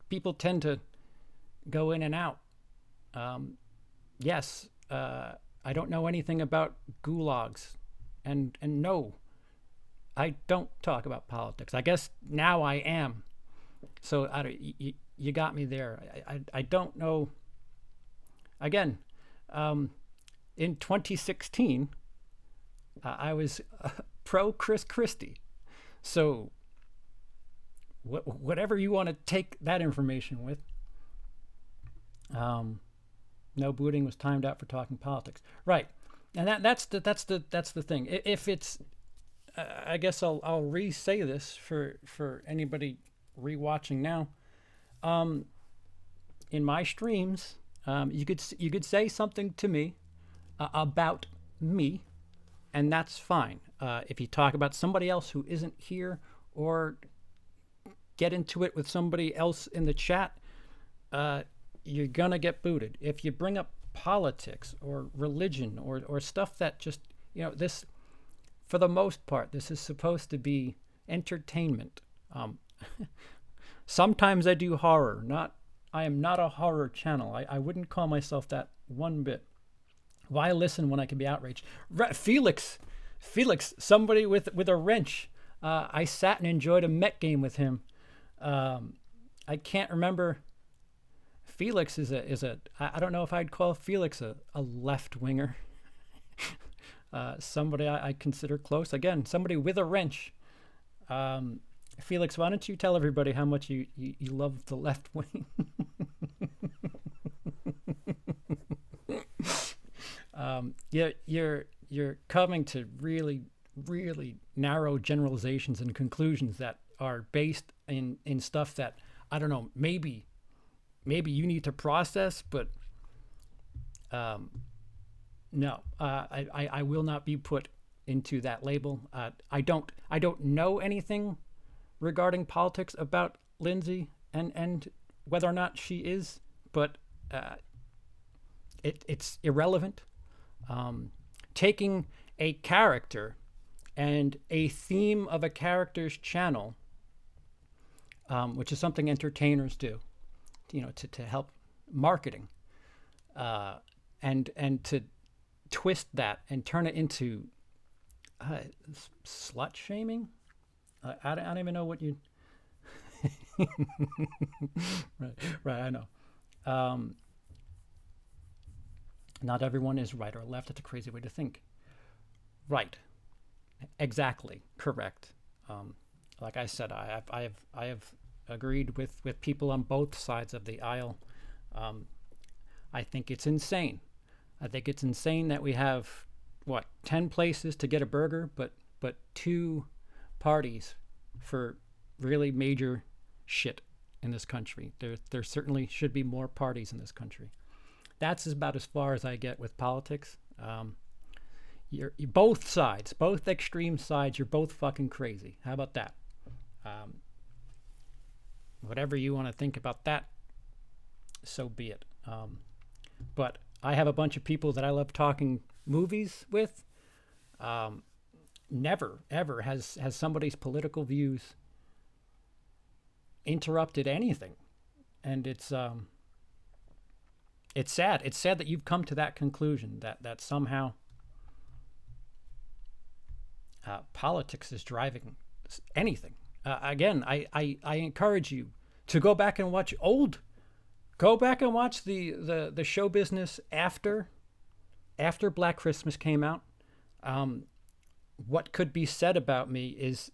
People tend to go in and out. Yes, I don't know anything about gulags, and no, I don't talk about politics. I guess now I am. So you got me there. I don't know. Again, in 2016, I was pro Chris Christie. So whatever you want to take that information with. No booting was timed out for talking politics. Right, and that's the thing. If it's, I guess I'll re-say this for anybody rewatching now. In my streams, you could say something to me about me, and that's fine. If you talk about somebody else who isn't here, or get into it with somebody else in the chat, you're gonna get booted. If you bring up politics or religion or stuff that just, this, for the most part, this is supposed to be entertainment. Sometimes I do horror. I am not a horror channel. I wouldn't call myself that one bit. Why listen when I can be outraged? Felix, somebody with a wrench. I sat and enjoyed a Met game with him. I can't remember. Felix is a I don't know if I'd call Felix a left winger. Somebody I consider close. Again, somebody with a wrench. Felix, why don't you tell everybody how much you love the left wing? You're coming to really, really narrow generalizations and conclusions that are based in stuff that, I don't know, maybe you need to process, but no, I will not be put into that label. I don't know anything regarding politics about Lindsey and whether or not she is, but it's irrelevant. Taking a character and a theme of a character's channel, which is something entertainers do, to help marketing, and to twist that and turn it into slut shaming. I don't even know what you. right. I know. Not everyone is right or left. That's a crazy way to think. Right. Exactly. Correct. Like I said, I have agreed with people on both sides of the aisle. I think it's insane. I think it's insane that we have 10 places to get a burger, but 2 parties for really major shit. in this country. There certainly should be more parties in this country. That's about as far as I get with politics. You're both sides, both extreme sides. You're both fucking crazy. How about that? Whatever you want to think about that, so be it. But I have a bunch of people that I love talking movies with. Never, ever has somebody's political views interrupted anything. And it's sad. It's sad that you've come to that conclusion, that somehow politics is driving anything. Again, I encourage you to go back and watch the show business after Black Christmas came out. What could be said about me is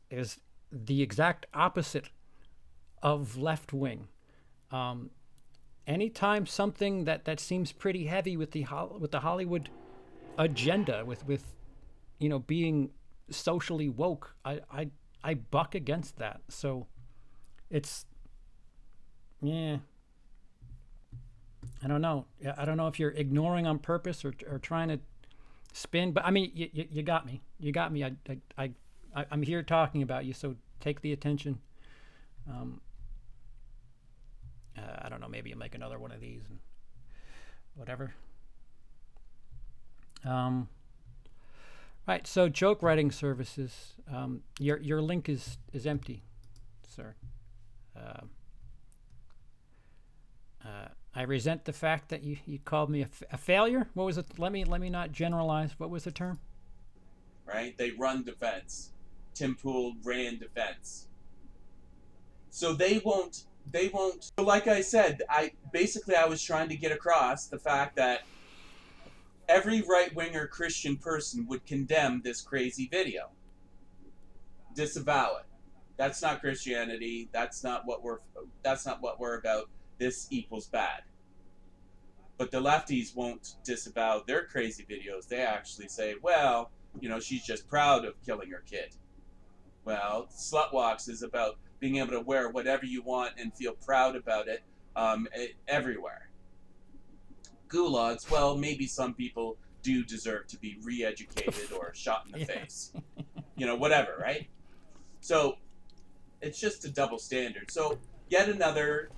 the exact opposite of left wing. Anytime something that seems pretty heavy with the Hollywood agenda, with being socially woke, I buck against that. So it's, yeah, I don't know. I don't know if you're ignoring on purpose or trying to spin, but I mean, you got me. You got me. I'm here talking about you, so take the attention. I don't know. Maybe you'll make another one of these and whatever. Right. So joke writing services. Your link is empty, sir. I resent the fact that you called me a failure. What was it? Let me not generalize. What was the term? Right? They run defense. Tim Pool ran defense. So they won't. So like I said, I was trying to get across the fact that every right-winger Christian person would condemn this crazy video. Disavow it. That's not Christianity. That's not what we're about. This equals bad. But the lefties won't disavow their crazy videos. They actually say, well, she's just proud of killing her kid. Well, Slutwalks is about being able to wear whatever you want and feel proud about it everywhere. Gulags, well, maybe some people do deserve to be re-educated or shot in the face. Whatever, right? So it's just a double standard. So yet another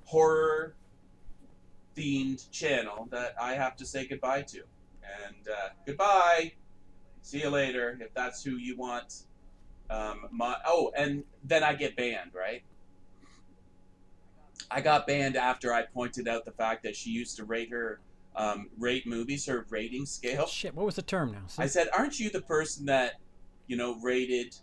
horror-themed channel that I have to say goodbye to. And goodbye. See you later, if that's who you want. And then I get banned, right? I got banned after I pointed out the fact that she used to rate movies, her rating scale. Shit, what was the term now? I said, aren't you the person that, rated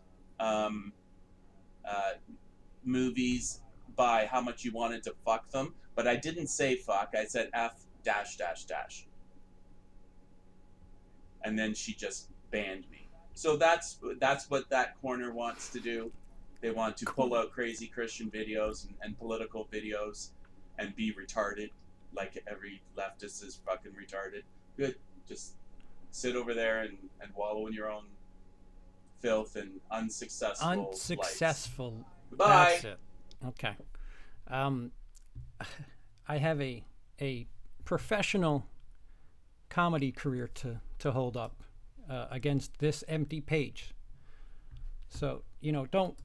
movies by how much you wanted to fuck them? But I didn't say fuck, I said F dash dash dash. And then she just banned me. So that's what that corner wants to do. They want to pull out crazy Christian videos and political videos and be retarded, like every leftist is fucking retarded. Good. Just sit over there and wallow in your own filth and unsuccessful lives. Goodbye. That's it. Okay. I have a professional comedy career to hold up against this empty page. So, don't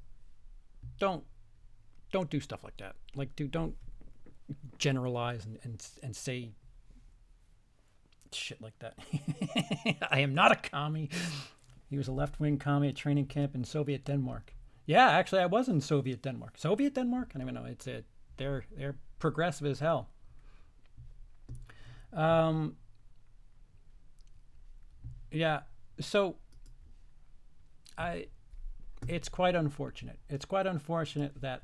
do stuff like that. Like, don't generalize and say shit like that. I am not a commie. He was a left-wing commie at training camp in Soviet Denmark. Yeah, actually, I was in Soviet Denmark. Soviet Denmark? I don't even know. They're progressive as hell. Yeah. So, it's quite unfortunate. It's quite unfortunate that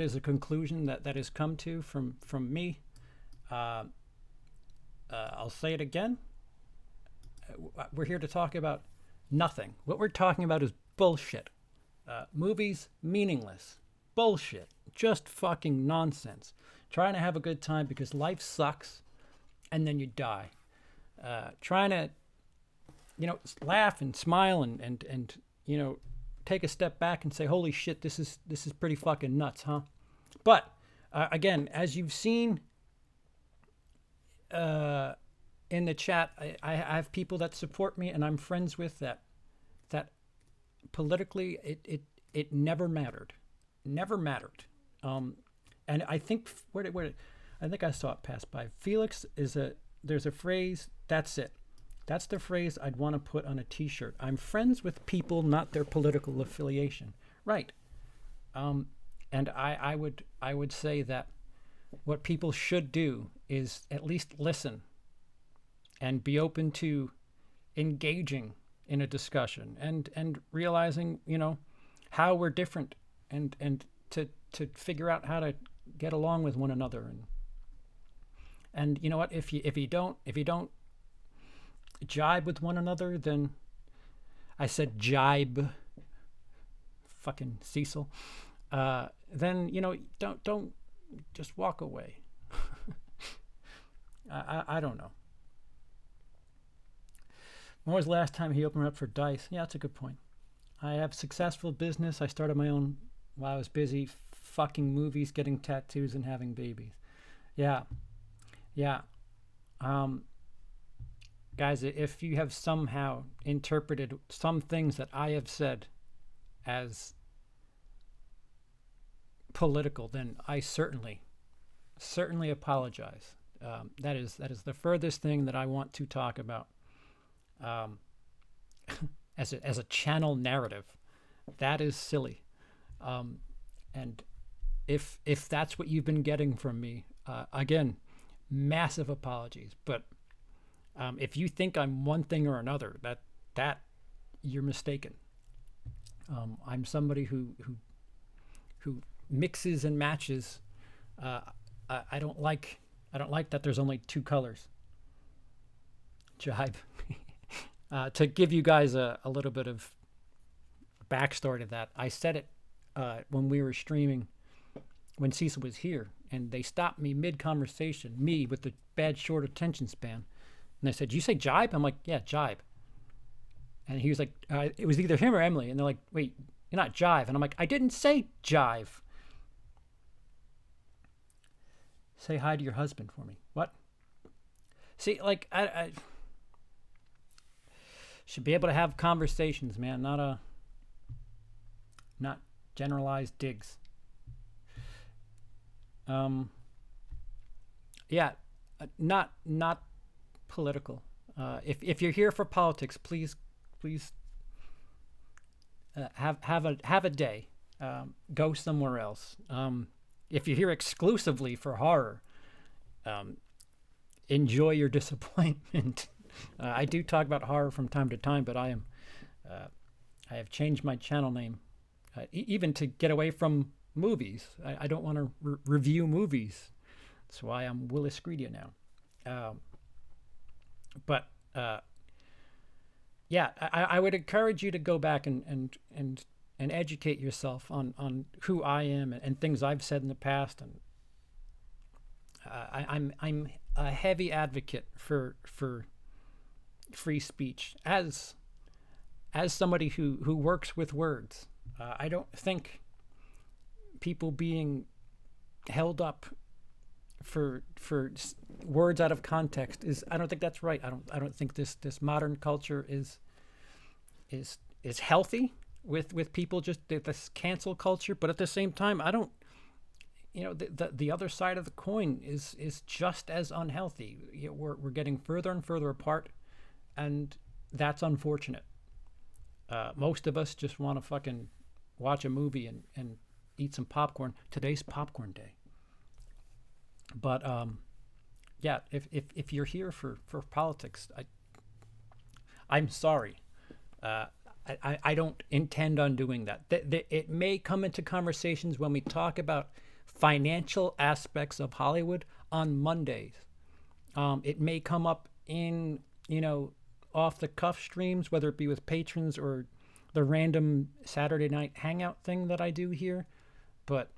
is a conclusion that has come to from me. I'll say it again. We're here to talk about nothing. What we're talking about is bullshit. Movies, meaningless. Bullshit. Just fucking nonsense. Trying to have a good time because life sucks and then you die. Trying to, laugh and smile and take a step back and say, holy shit, this is pretty fucking nuts, huh? But again, as you've seen in the chat, I have people that support me and I'm friends with that politically it never mattered. Never mattered. And I think I think I saw it pass by. Felix there's a phrase, that's it. That's the phrase I'd want to put on a t-shirt. I'm friends with people, not their political affiliation. Right. And I would say that what people should do is at least listen and be open to engaging in a discussion and realizing, how we're different and to figure out how to get along with one another. And you know what, if you don't jibe with one another, then I said jibe, fucking Cecil, then don't just walk away. I don't know. When was the last time he opened up for dice? Yeah, that's a good point. I have successful business. I started my own while I was busy fucking movies, getting tattoos, and having babies. Yeah. Guys, if you have somehow interpreted some things that I have said as political, then I certainly apologize. That is the furthest thing that I want to talk about. As a channel narrative, that is silly. And if that's what you've been getting from me, again, massive apologies. But if you think I'm one thing or another, that you're mistaken. I'm somebody who mixes and matches. I don't like that there's only two colors. Jibe. To give you guys a little bit of backstory to that, I said it when we were streaming, when Cecil was here, and they stopped me mid-conversation, me with the bad short attention span, and they said, "You say jibe?" I'm like, "Yeah, jibe." And he was like, it was either him or Emily, and they're like, "Wait, you're not jive." And I'm like, "I didn't say jive." Say hi to your husband for me. What? See, like, I should be able to have conversations, man, not generalized digs. Yeah, not political. If you're here for politics, please have a day. Go somewhere else. If you're here exclusively for horror, enjoy your disappointment. I do talk about horror from time to time, but I have changed my channel name, even to get away from movies. I don't want to review movies. That's why I'm WILIscredia now. But yeah, I would encourage you to go back and educate yourself on who I am and things I've said in the past. And I'm a heavy advocate for free speech as somebody who works with words. I don't think people being held up for words out of context I don't think that's right. I don't think this modern culture is healthy with people, just this cancel culture. But at the same time, I don't, the other side of the coin is just as unhealthy. We're getting further and further apart, and that's unfortunate. Most of us just want to fucking watch a movie and eat some popcorn. Today's popcorn day. But yeah, if you're here for politics, I'm sorry. I don't intend on doing that. It may come into conversations when we talk about financial aspects of Hollywood on Mondays. It may come up in, off the cuff streams, whether it be with patrons or the random Saturday night hangout thing that I do here. But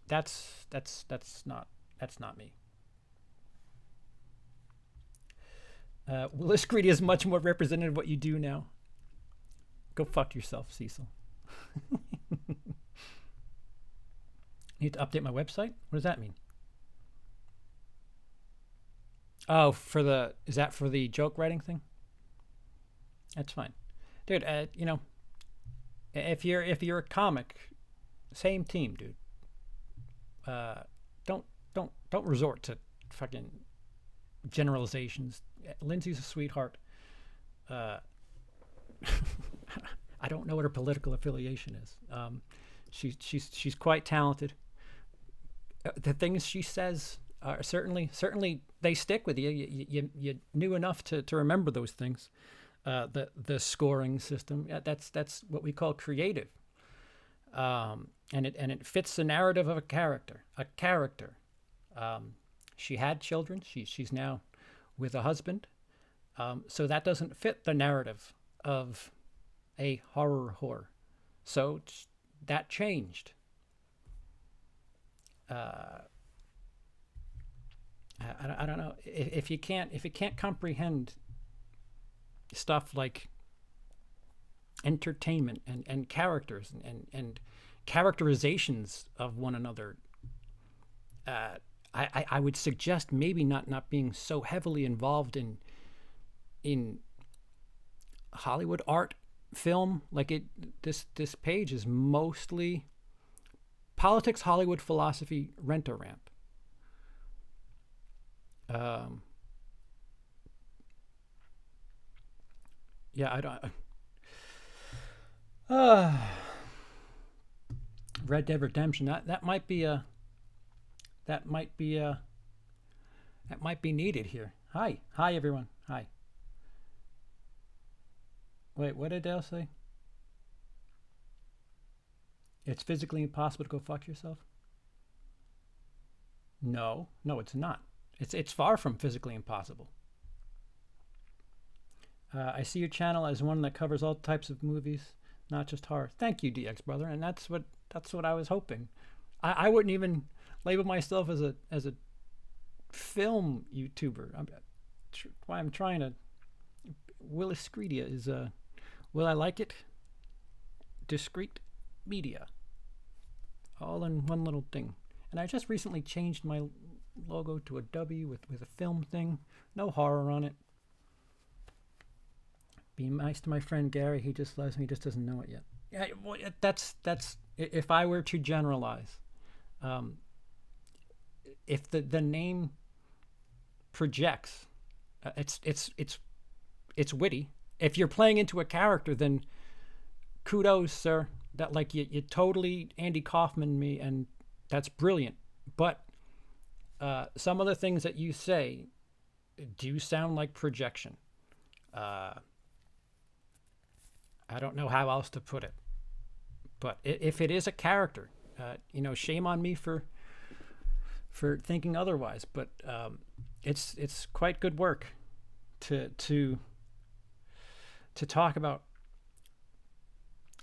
that's not me. WILIscredia is much more representative of what you do now. Go fuck yourself, Cecil. Need to update my website? What does that mean? Oh, is that for the joke writing thing? That's fine, dude. If you're a comic, same team, dude. Uh, don't resort to fucking generalizations. Lindsey's a sweetheart. Uh, I don't know what her political affiliation is. She's quite talented. The things she says are certainly they stick with you. You knew enough to remember those things. The scoring system, that's what we call creative. And it fits the narrative of a character. She had children. She's now with a husband. So that doesn't fit the narrative of a horror whore. So that changed. I don't know if you can't comprehend stuff like entertainment and characters and characterizations of one another. I would suggest maybe not being so heavily involved in Hollywood art, film. Like this page is mostly politics, Hollywood, philosophy, rent-a-rant. Yeah, I don't. Red Dead Redemption. That might be needed here. Hi everyone. Hi. Wait, what did Dale say? It's physically impossible to go fuck yourself? No, it's not. It's far from physically impossible. I see your channel as one that covers all types of movies, not just horror. Thank you, DX brother, and that's what I was hoping. I wouldn't even label myself as a film YouTuber. Why I'm trying to. WILIscredia is will I like it? Discrete media, all in one little thing. And I just recently changed my logo to a W with a film thing. No horror on it. Be nice to my friend Gary. He just loves me. He just doesn't know it yet. Yeah, well, that's if I were to generalize, if the name projects, it's witty. If you're playing into a character, then kudos, sir. That like you totally Andy Kaufman me, and that's brilliant. But some of the things that you say do sound like projection. I don't know how else to put it. But if it is a character, shame on me for thinking otherwise. But it's quite good work to talk about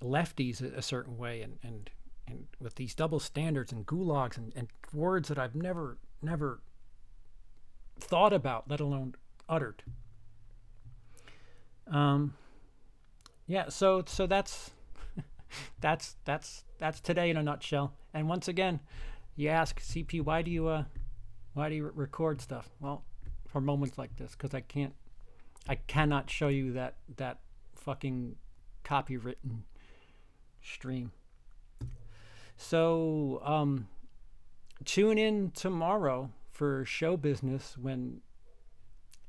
lefties a certain way and with these double standards and gulags and words that I've never thought about, let alone uttered. Yeah, so that's today in a nutshell. And once again, you ask CP, why do you record stuff? Well, for moments like this, because I cannot show you that fucking copywritten stream. So tune in tomorrow for show business when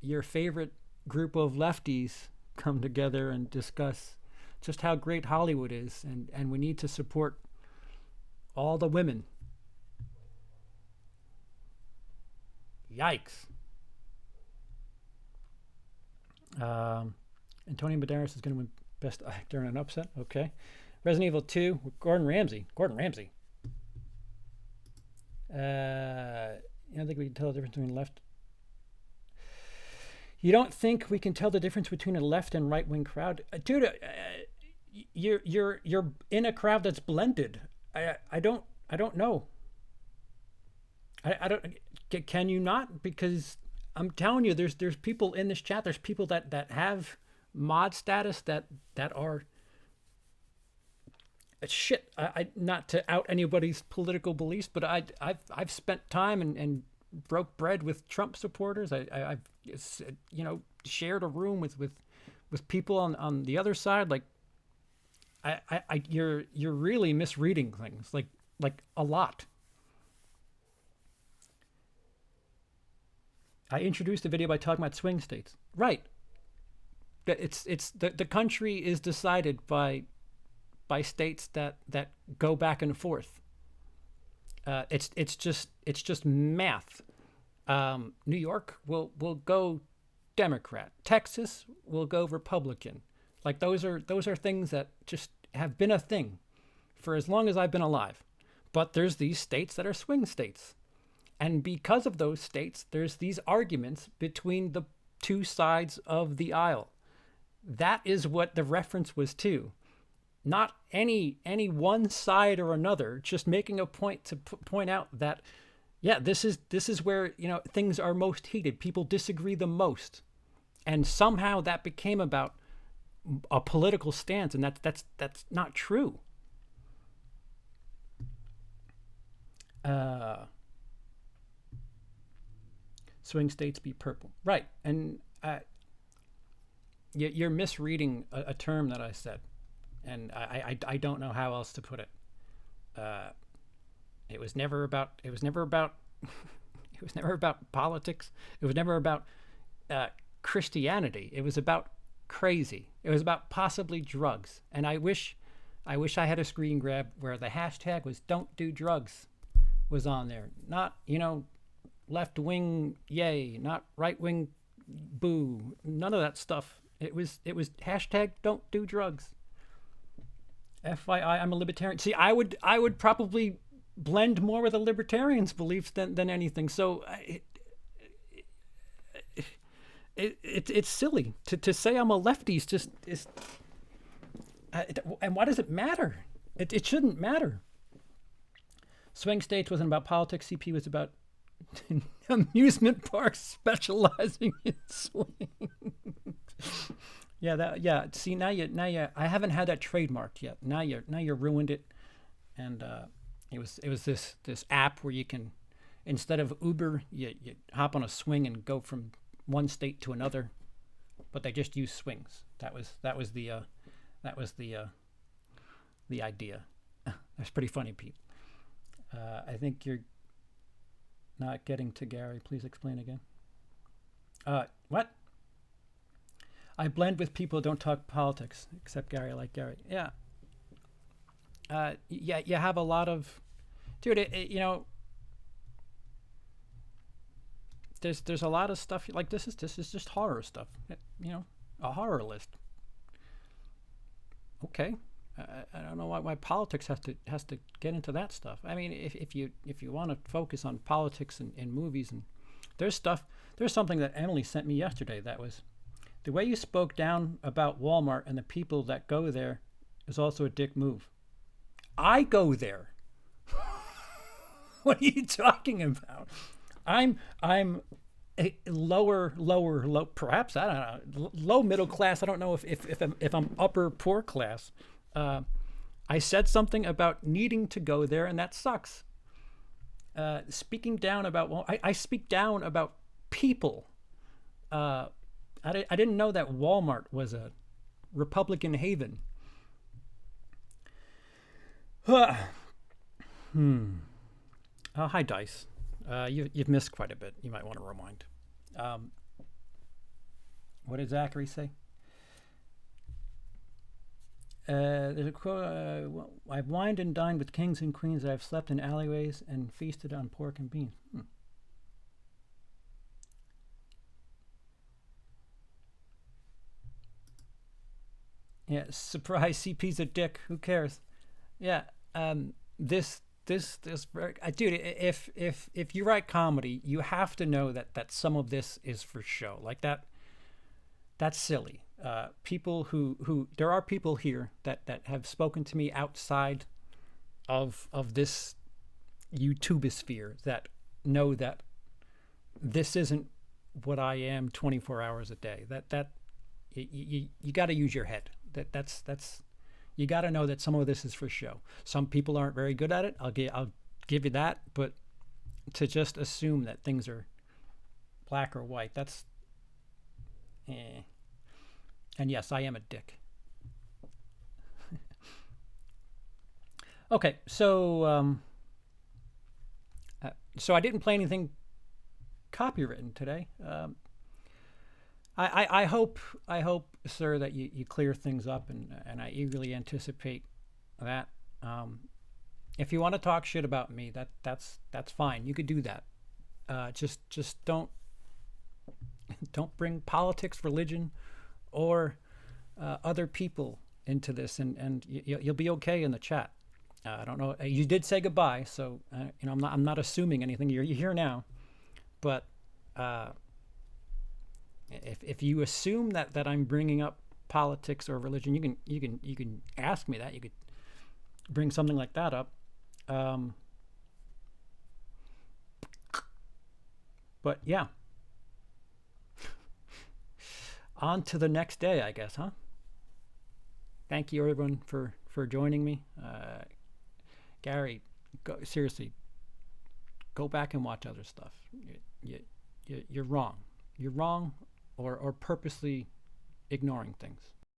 your favorite group of lefties come together and discuss just how great Hollywood is, and we need to support all the women. Yikes. Antonio Banderas is going to win Best Actor in an Upset. Okay. Resident Evil 2 with Gordon Ramsay. You don't think we can tell the difference between left? You don't think we can tell the difference between a left and right wing crowd, dude? You're in a crowd that's blended. I don't know. I don't. Can you not? Because I'm telling you, there's people in this chat. There's people that have mod status that are shit. I not to out anybody's political beliefs, but I've spent time and broke bread with Trump supporters. I've shared a room with people on the other side. Like you're really misreading things like a lot. I introduced the video by talking about swing states. Right. It's the country is decided by states that go back and forth. It's just math. New York will go Democrat. Texas will go Republican. Like those are things that just have been a thing for as long as I've been alive. But there's these states that are swing states. And because of those states, there's these arguments between the two sides of the aisle. That is what the reference was to. Not any one side or another, just making a point to point out that, yeah, this is where, things are most heated. People disagree the most. And somehow that became about a political stance, and that's not true. Swing states be purple. Right. And you're misreading a term that I said. And I don't know how else to put it. It was never about it was never about politics. It was never about Christianity. It was about crazy. It was about possibly drugs. And I wish I had a screen grab where the hashtag was "Don't do drugs" was on there. Not left wing yay, not right wing boo. None of that stuff. It was hashtag "Don't do drugs." FYI, I'm a libertarian. See, I would probably blend more with a libertarian's beliefs than anything. So it's silly to say I'm a lefty. And why does it matter? It shouldn't matter. Swing states wasn't about politics. CP was about amusement parks specializing in swing. Yeah. See, now you. I haven't had that trademarked yet. Now you ruined it. And it was this app where you can, instead of Uber, you hop on a swing and go from one state to another, but they just use swings. That was the idea. That's pretty funny, Pete. I think you're not getting to Gary. Please explain again. What? I blend with people who don't talk politics, except Gary. I like Gary. Yeah. You have a lot of, dude. There's a lot of stuff like this is just horror stuff. A horror list. Okay. I don't know why politics has to get into that stuff. I mean, if you want to focus on politics and movies, and there's something that Emily sent me yesterday that was, the way you spoke down about Walmart and the people that go there is also a dick move. I go there. What are you talking about? I'm a lower, perhaps, I don't know, low middle class. I don't know if I'm upper poor class. I said something about needing to go there, and that sucks. Speaking down about, I speak down about people. I didn't know that Walmart was a Republican haven. Oh, hi, Dice. You've missed quite a bit. You might want to rewind. What did Zachary say? There's a quote. I've wined and dined with kings and queens. I've slept in alleyways and feasted on pork and beans. Yeah, surprise. CP's a dick. Who cares? Yeah. This dude. If you write comedy, you have to know that some of this is for show. Like that. That's silly. People who there are people here that have spoken to me outside of this YouTubeosphere that know that this isn't what I am 24 hours a day. That you got to use your head. That's You got to know that some of this is for show. Some people aren't very good at it. I'll give you that. But to just assume that things are black or white, that's eh. And yes, I am a dick. Okay, so I didn't play anything copywritten today. I hope, sir, that you clear things up, and I eagerly anticipate that. If you want to talk shit about me, that's fine. You could do that. Just don't bring politics, religion, or other people into this, and you'll be okay in the chat. I don't know. You did say goodbye, so I'm not assuming anything. You're here now, but if you assume that I'm bringing up politics or religion, you can ask me that. You could bring something like that up. But yeah, on to the next day, I guess, huh? Thank you, everyone, for joining me. Gary, seriously, go back and watch other stuff. You're wrong. You're wrong, or purposely ignoring things.